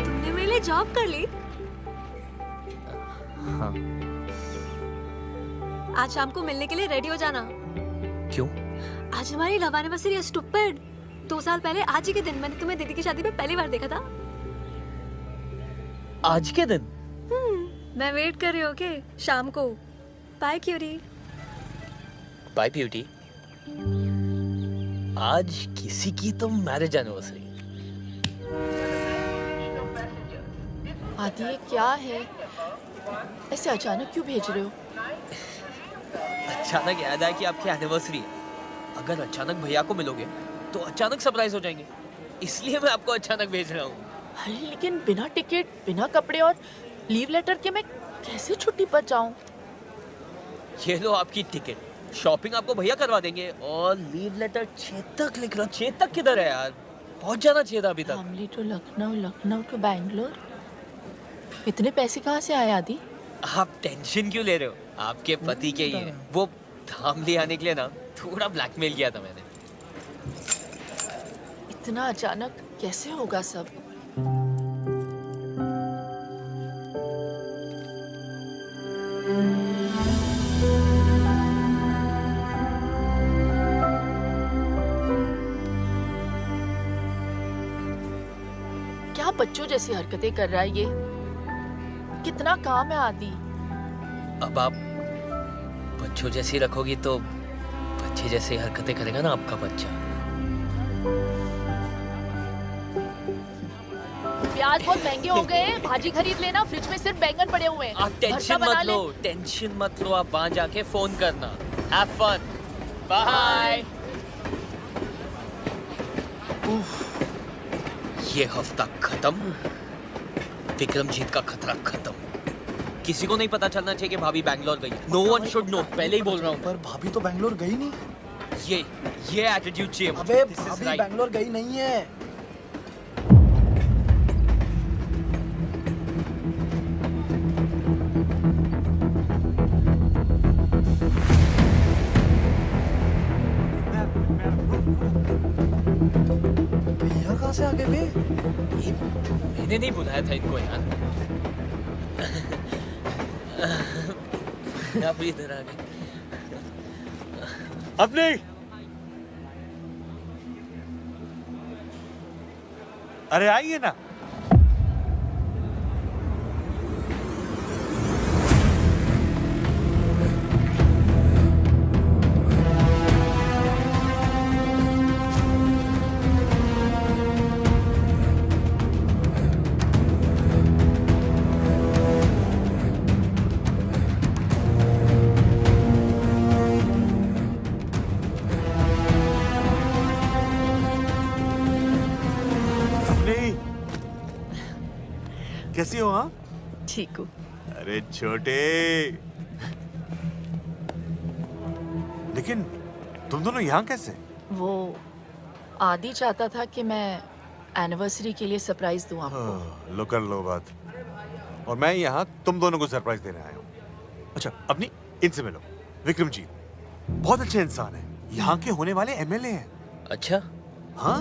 तुमने मेरे लिए जॉब कर ली? हाँ। आज शाम को मिलने के लिए रेडी हो जाना। क्यों? आज हमारी लव एनिवर्सरी है स्टूपिड। 2 साल पहले आज ही के दिन मैंने तुम्हें दीदी की शादी में पहली बार देखा था। आज के दिन? मैं वेट कर रही हूँ। ओके, शाम को। बाय क्यूरी। Bye beauty. आज किसी की तो मैरिज एनिवर्सरी। आदि ये क्या है? ऐसे अचानक क्यों भेज रहे हो? अचानक याद आया कि आपकी एनिवर्सरी है। अगर अचानक भैया को मिलोगे तो अचानक सरप्राइज हो जाएंगे, इसलिए मैं आपको अचानक भेज रहा हूँ। अरे लेकिन बिना टिकट, बिना कपड़े और लीव लेटर के मैं कैसे छुट्टी पर जाऊं? ये लो आपकी टिकट, शॉपिंग आपको भैया करवा देंगे और लीव लेटर चेतक लिख रहा। चेतक किधर है यार? पहुंच जाना चाहिए था अभी तक। Family to Lucknow, Lucknow to Bangalore. इतने पैसे कहाँ से आए आदि? आप टेंशन क्यों ले रहे हो? आपके पति के ही है। वो धामली आने के लिए ना थोड़ा ब्लैकमेल किया था मैंने। इतना अचानक कैसे होगा सब? क्या बच्चों जैसी हरकतें कर रहा है ये? कितना काम है आदि। अब आप बच्चों जैसी रखोगी तो बच्चे जैसी हरकतें करेगा ना आपका बच्चा। प्याज बहुत महंगे हो गए हैं, भाजी खरीद लेना। फ्रिज में सिर्फ बैंगन पड़े हुए हैं। आप टेंशन मत लो, टेंशन मत लो। आप वहां जाके फोन करना। Have fun. बाय। ये हफ्ता खत्म, विक्रमजीत का खतरा खत्म। किसी को नहीं पता चलना चाहिए कि भाभी बैंगलोर गई। नो वन शुड नो, पहले ही बोल रहा हूँ। पर भाभी तो बैंगलोर गई नहीं। ये एटीट्यूड चाहिए। अबे भाभी बैंगलोर गई नहीं है। भैया कहाँ से आ गए बे? मैंने नहीं बुलाया था इनको यार। आप इधर आ गए। अपने अरे आइए ना। कैसी हो? हाँ ठीक हूँ। अरे छोटे, लेकिन तुम दोनों यहाँ कैसे? वो आदि चाहता था कि मैं एनिवर्सरी के लिए सरप्राइज दूं आपको। लो कर लो बात। और मैं यहाँ तुम दोनों को सरप्राइज देने आया हूँ। अच्छा अपनी इनसे मिलो, विक्रमजीत बहुत अच्छे इंसान है, यहाँ के होने वाले एमएलए हैं। अच्छा? हाँ,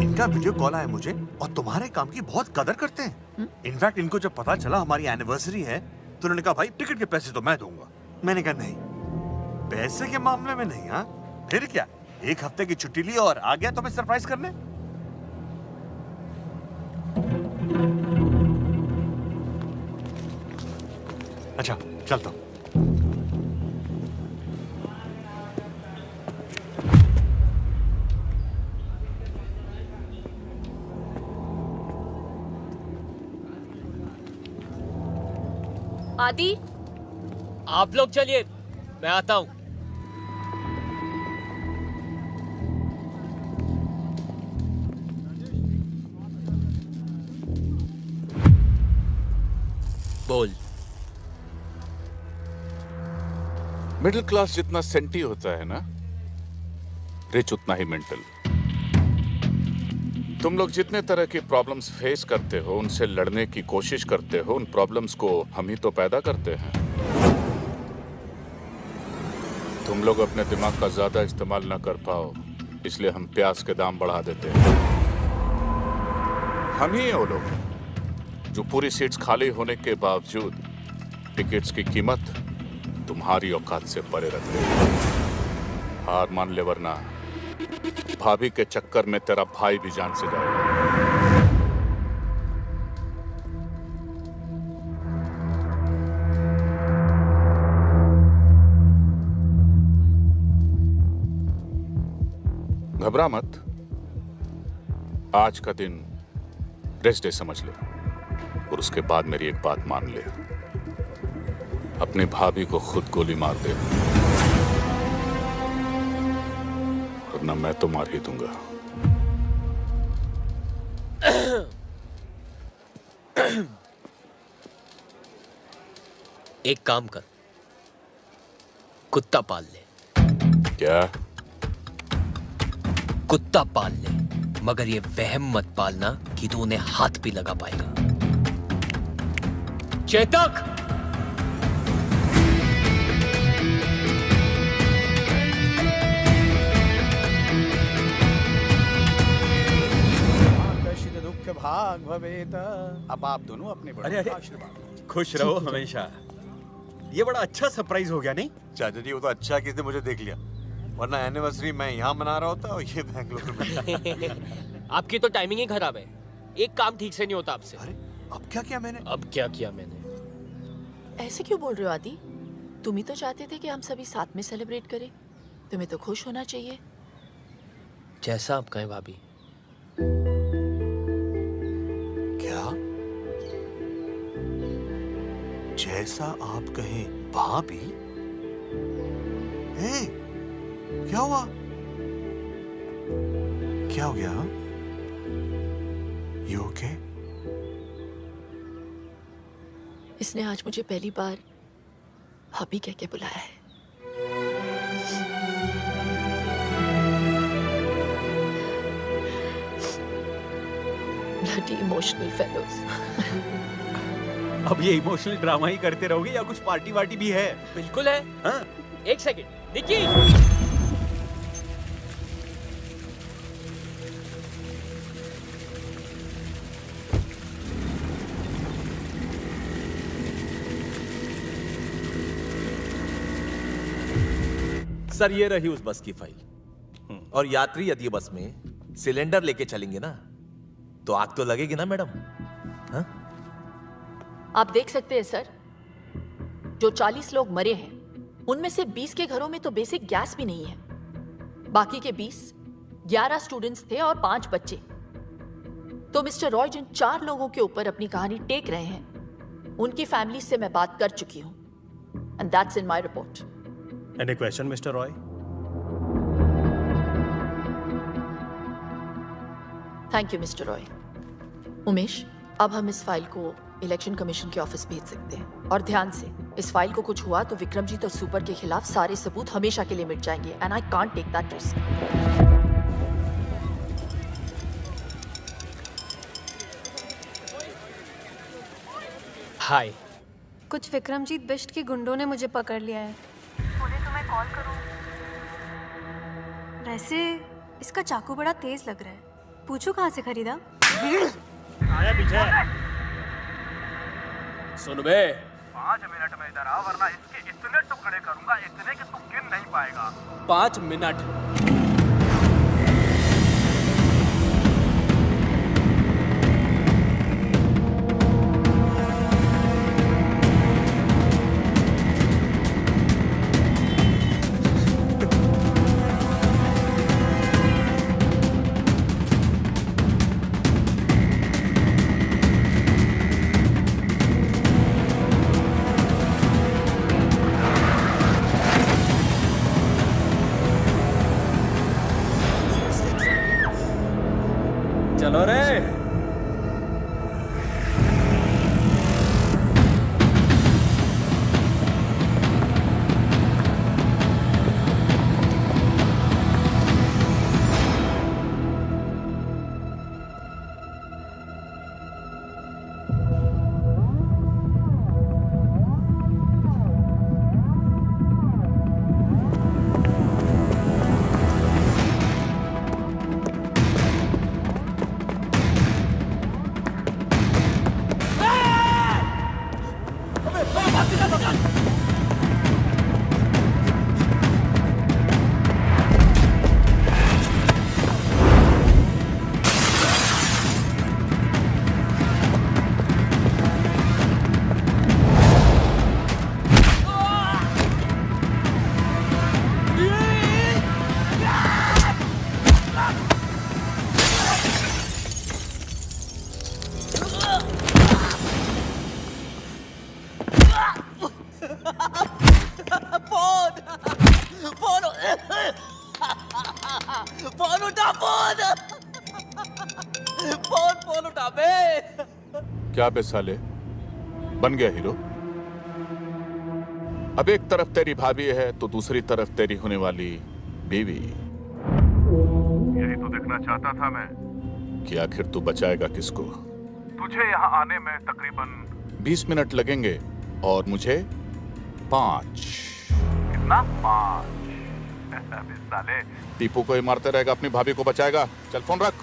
इनका वीडियो कॉल आया मुझे और तुम्हारे काम की बहुत कदर करते हैं। इनफैक्ट इनको जब पता चला हमारी एनिवर्सरी है तो उन्होंने कहा भाई टिकट के पैसे तो मैं दूंगा। मैंने कहा नहीं, पैसे के मामले में नहीं। हाँ फिर क्या, एक हफ्ते की छुट्टी ली और आ गया तुम्हें सरप्राइज करने। अच्छा चलता हूं। आदि, आप लोग चलिए, मैं आता हूं। बोल। मिडिल क्लास जितना सेंटी होता है ना, रिच उतना ही मेंटल। तुम लोग जितने तरह की प्रॉब्लम्स फेस करते हो, उनसे लड़ने की कोशिश करते हो, उन प्रॉब्लम्स को हम ही तो पैदा करते हैं। तुम लोग अपने दिमाग का ज्यादा इस्तेमाल ना कर पाओ, इसलिए हम प्याज के दाम बढ़ा देते हैं। हम ही हैं वो लोग जो पूरी सीट्स खाली होने के बावजूद टिकट्स की कीमत तुम्हारी औकात से परे रखते हैं। हार मान ले वरना भाभी के चक्कर में तेरा भाई भी जान से जाएगा। घबरा मत, आज का दिन रेस्ट डे समझ ले और उसके बाद मेरी एक बात मान ले, अपनी भाभी को खुद गोली मार दे वरना मैं तो मार ही दूंगा। एक काम कर, कुत्ता पाल ले। क्या? कुत्ता पाल ले, मगर ये वहम मत पालना कि तू उन्हें हाथ भी लगा पाएगा। चेतक! दुख भाग भवेत। अब आप दोनों अपने बड़ों अरे का आशीर्वाद। खुश रहो हमेशा। ये बड़ा अच्छा सरप्राइज हो गया नहीं? चाचा जी वो तो अच्छा है किसने मुझे देख लिया, वरना एनिवर्सरी मैं यहाँ मना रहा होता और ये बैंगलोर में। आपकी तो टाइमिंग ही खराब है, एक काम ठीक से नहीं होता आपसे। अरे अब क्या किया मैंने? अब क्या किया मैंने? ऐसे क्यों बोल रहे हो आदि? तुम ही तो चाहते थे कि हम सभी साथ में सेलिब्रेट करें। तुम्हें तो खुश होना चाहिए। जैसा आप कहें भाभी। क्या? जैसा आप कहें भाभी? हे, क्या हुआ? क्या हो गया? You okay? इसने आज मुझे पहली बार भाभी कह के बुलाया है। Bloody emotional fellows. अब ये इमोशनल ड्रामा ही करते रहोगे या कुछ पार्टी वार्टी भी है? बिल्कुल है। हाँ? एक सेकंड, निकी। सर ये रही उस बस की फाइल। और यात्री यदि बस में सिलेंडर लेके चलेंगे ना तो आग तो लगेगी ना मैडम? हाँ? आप देख सकते हैं सर, जो 40 लोग मरे हैं उनमें से 20 के घरों में तो बेसिक गैस भी नहीं है। बाकी के 20 11 स्टूडेंट्स थे और 5 बच्चे। तो मिस्टर रॉय जिन 4 लोगों के ऊपर अपनी कहानी टेक रहे हैं उनकी फैमिली से मैं बात कर चुकी हूं and that's in my report. Any question, Mr. Roy? Thank you mister Roy. Umesh, अब हम इस फाइल को इलेक्शन कमीशन के ऑफिस भेज सकते हैं। और ध्यान से, इस फाइल को कुछ हुआ तो विक्रमजीत और सुपर के खिलाफ सारे सबूत हमेशा के लिए मिट जाएंगे and I can't take that risk. Hi. कुछ विक्रमजीत बिष्ट के गुंडों ने मुझे पकड़ लिया है। बोले तुम्हें कॉल करूं। वैसे इसका चाकू बड़ा तेज लग रहा है, पूछो कहाँ से खरीदा? आया पीछे। सुन बे, 5 मिनट में इधर आ, वरना इसके इतने टुकड़े करूंगा, इतने कि तू गिन नहीं पाएगा। 5 मिनट। चलो रे। फोन उठा, फोन उठा बे। क्या बे साले, बन गया हीरो? अब एक तरफ तेरी भाभी है तो दूसरी तरफ तेरी होने वाली बीवी। यही तो देखना चाहता था मैं कि आखिर तू बचाएगा किसको? तुझे यहाँ आने में तकरीबन 20 मिनट लगेंगे और मुझे 5। कितना? 5? साले टीपू को ही मारते रहेगा, अपनी भाभी को बचाएगा। चल फोन रख।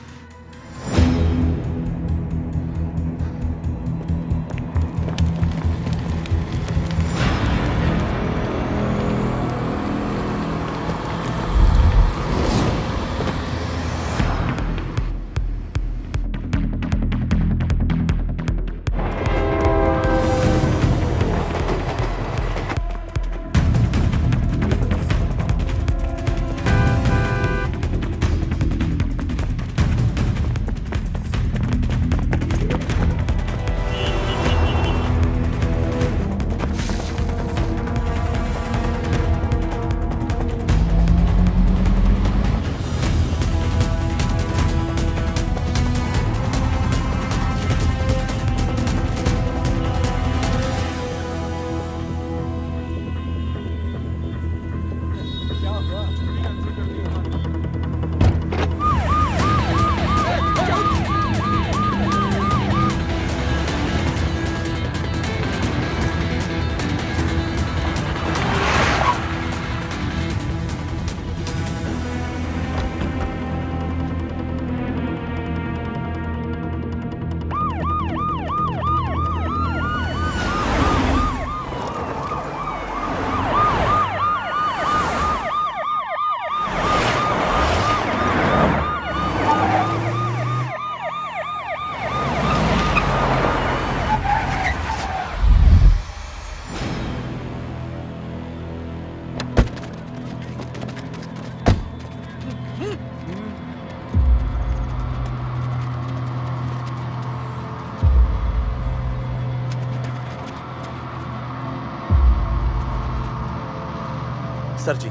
सर जी,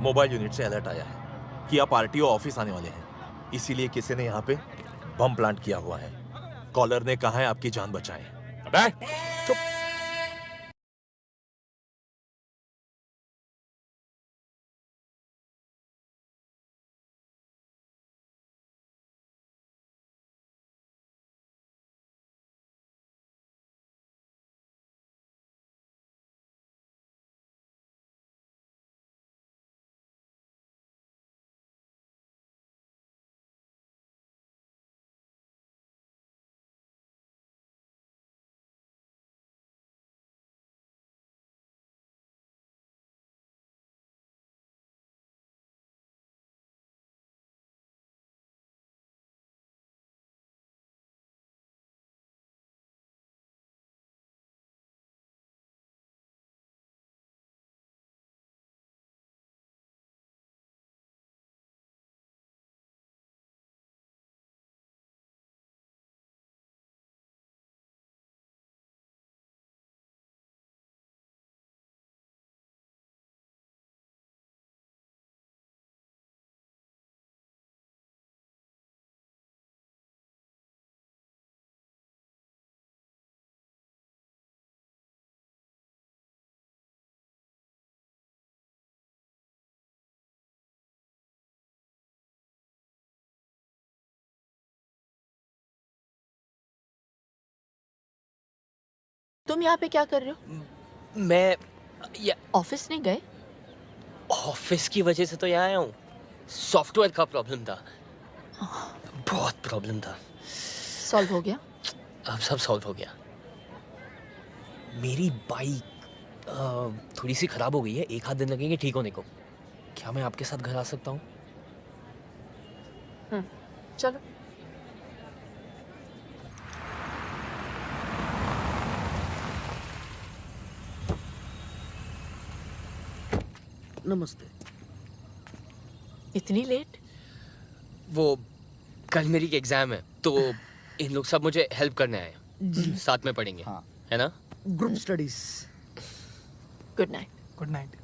मोबाइल यूनिट से अलर्ट आया है कि आप आरटीओ ऑफिस आने वाले हैं, इसीलिए किसी ने यहाँ पे बम प्लांट किया हुआ है। कॉलर ने कहा है आपकी जान बचाएं। अबे चुप। तुम यहाँ पे क्या कर रहे हो? मैं ऑफिस नहीं गए? ऑफिस की वजह से तो यहाँ आया हूँ। सॉफ्टवेयर का प्रॉब्लम था, बहुत प्रॉब्लम था। सॉल्व हो गया? अब सब सॉल्व हो गया। मेरी बाइक थोड़ी सी खराब हो गई है, 1 आध दिन लगेंगे ठीक होने को। क्या मैं आपके साथ घर आ सकता हूँ? चलो। नमस्ते। इतनी लेट? वो कल मेरी एग्जाम है तो इन लोग सब मुझे हेल्प करने आए हैं। साथ में पढ़ेंगे, है ना? Group studies. Good night. Good night.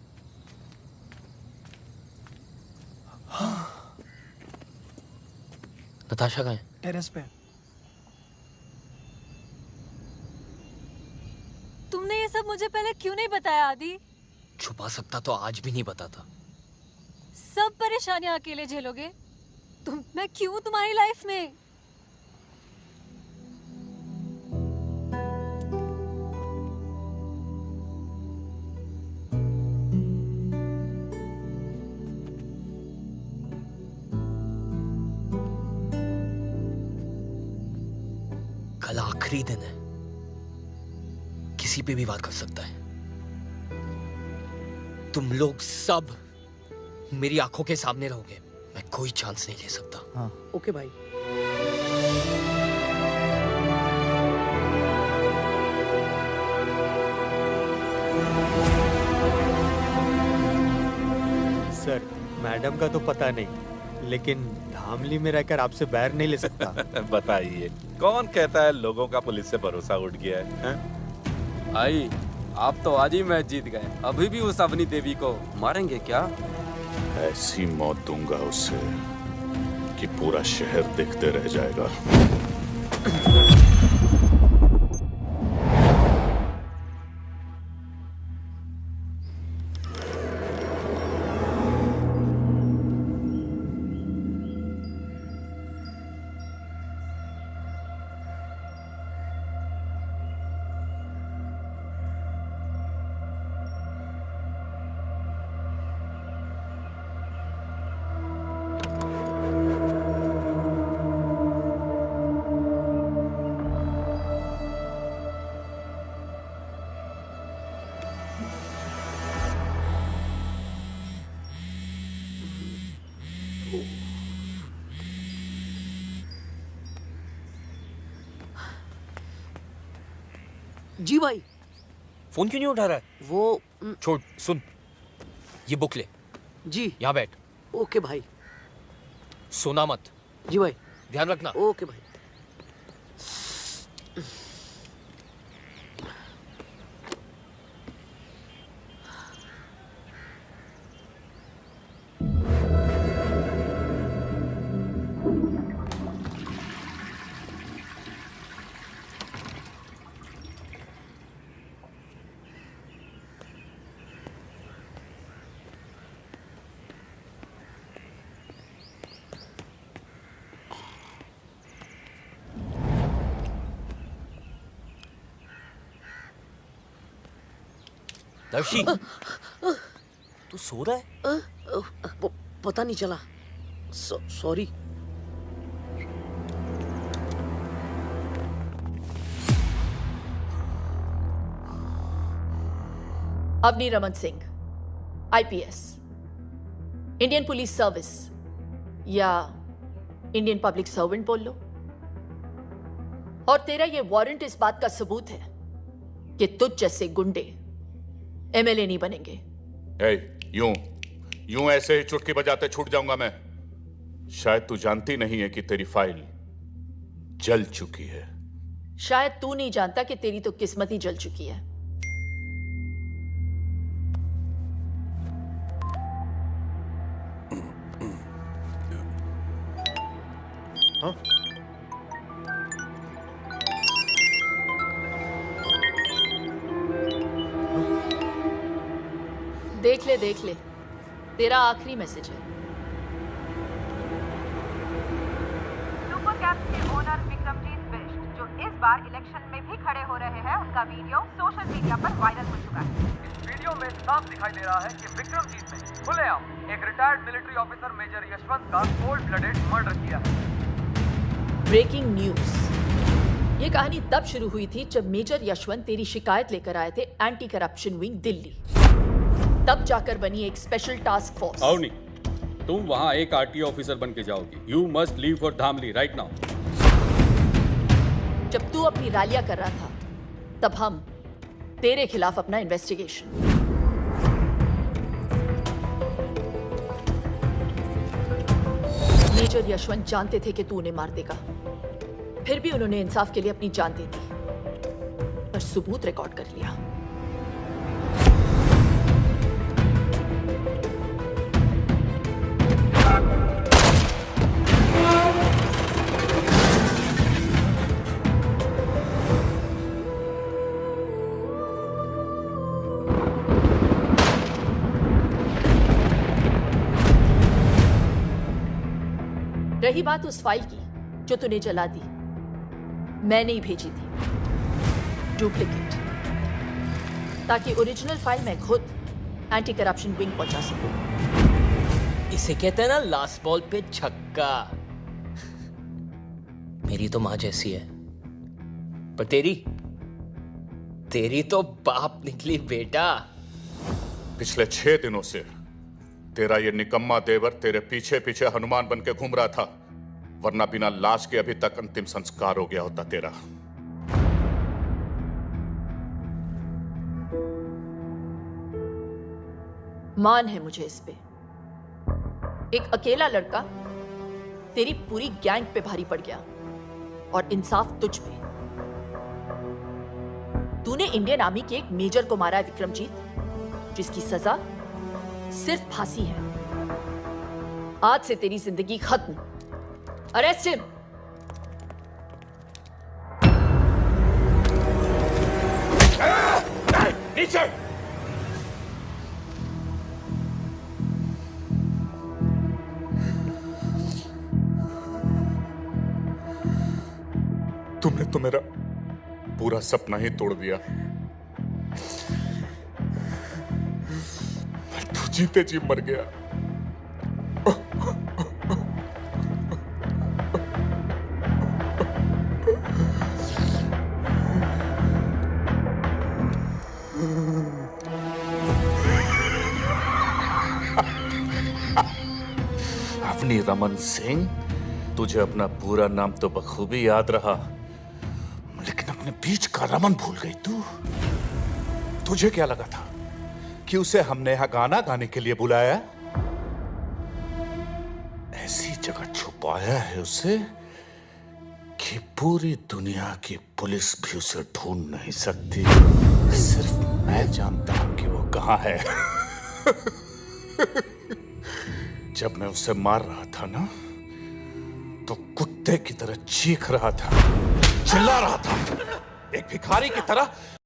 Natasha कहाँ है? टेरेस पे। तुमने ये सब मुझे पहले क्यों नहीं बताया आदि? छुपा सकता तो आज भी नहीं बताता। सब परेशानियां अकेले झेलोगे? मैं क्यों तुम्हारी लाइफ में? कल आखिरी दिन है, किसी पे भी बात कर सकता है। तुम लोग सब मेरी आंखों के सामने रहोगे, मैं कोई चांस नहीं ले सकता। हाँ, ओके भाई। सर, मैडम का तो पता नहीं, लेकिन धामली में रहकर आपसे बैर नहीं ले सकता। बताइए, कौन कहता है लोगों का पुलिस से भरोसा उठ गया है? भाई, आप तो आज ही मैच जीत गए, अभी भी उस अवनी देवी को मारेंगे क्या? ऐसी मौत दूंगा उसे कि पूरा शहर देखते रह जाएगा। जी भाई। फोन क्यों नहीं उठा रहा है? वो छोड़, सुन, ये बुक ले। जी। यहाँ बैठ। ओके भाई। सोना मत। जी भाई। ध्यान रखना। ओके भाई। दर्शी, तू सो रहा है? पता नहीं चला, sorry. Avani Raman Singh, IPS, Indian police service या इंडियन पब्लिक सर्वेंट बोल लो। और तेरा ये वारंट इस बात का सबूत है कि तुझ जैसे गुंडे एमएलए नहीं बनेंगे। यूं ऐसे ही चुटकी बजाते छूट जाऊंगा मैं? शायद तू जानती नहीं है कि तेरी फाइल जल चुकी है। शायद तू नहीं जानता कि तेरी तो किस्मत ही जल चुकी है। हाँ? देख ले, तेरा आखिरी मैसेज है। सुपर कैप्स के ओनर विक्रमजीत बिष्ट, जो इस बार इलेक्शन में भी खड़े हो रहे हैं, उनका वीडियो सोशल मीडिया पर वायरल हो चुका है। इस वीडियो में साफ दिखाई दे रहा है कि विक्रमजीत ने खुलेआम एक retired military officer major Yashwant का कोल्ड ब्लडेड मर्डर किया है। Breaking news. ये कहानी तब शुरू हुई थी जब मेजर यशवंत तेरी शिकायत लेकर आए थे एंटी करप्शन विंग दिल्ली। तब जाकर बनी एक स्पेशल टास्क फोर्स। अवनी, तुम वहां एक आरटीओ ऑफिसर बन के जाओगी। You must leave for Dhamli right now. जब तू अपनी रैलियां कर रहा था, तब हम तेरे खिलाफ अपना इन्वेस्टिगेशन। मेजर यशवंत जानते थे कि तू उन्हें मार देगा, फिर भी उन्होंने इंसाफ के लिए अपनी जान दे दी और सबूत रिकॉर्ड कर लिया। रही बात उस फाइल की जो तूने जला दी, मैंने ही भेजी थी डुप्लीकेट, ताकि ओरिजिनल फाइल मैं खुद एंटी करप्शन विंग पहुंचा सकूं। इसे कहते हैं ना लास्ट बॉल पे छक्का। मेरी तो मां जैसी है, पर तेरी तो बाप निकली बेटा। पिछले 6 दिनों से तेरा ये निकम्मा देवर तेरे पीछे पीछे हनुमान बन के घूम रहा था, वरना बिना लाश के अभी तक अंतिम संस्कार हो गया होता तेरा। मान है मुझे इस पे। एक अकेला लड़का तेरी पूरी गैंग पे भारी पड़ गया और इंसाफ तुझ पे। तूने इंडियन आर्मी के एक मेजर को मारा है विक्रमजीत, जिसकी सजा सिर्फ फांसी है। आज से तेरी जिंदगी खत्म। Arrest him. नीचे। तुमने तो मेरा पूरा सपना ही तोड़ दिया। मैं तो जीते जी मर गया। अवनी रमन सिंह, तुझे अपना पूरा नाम तो बखूबी याद रहा, लेकिन अपने बीच का रमन भूल गई तू। तुझे क्या लगा था कि उसे हमने यहां गाना गाने के लिए बुलाया? ऐसी जगह छुपाया है उसे कि पूरी दुनिया की पुलिस भी उसे ढूंढ नहीं सकती। सिर्फ मैं जानता हूं कि वो कहां है। जब मैं उसे मार रहा था ना, तो कुत्ते की तरह चीख रहा था, चिल्ला रहा था, एक भिखारी की तरह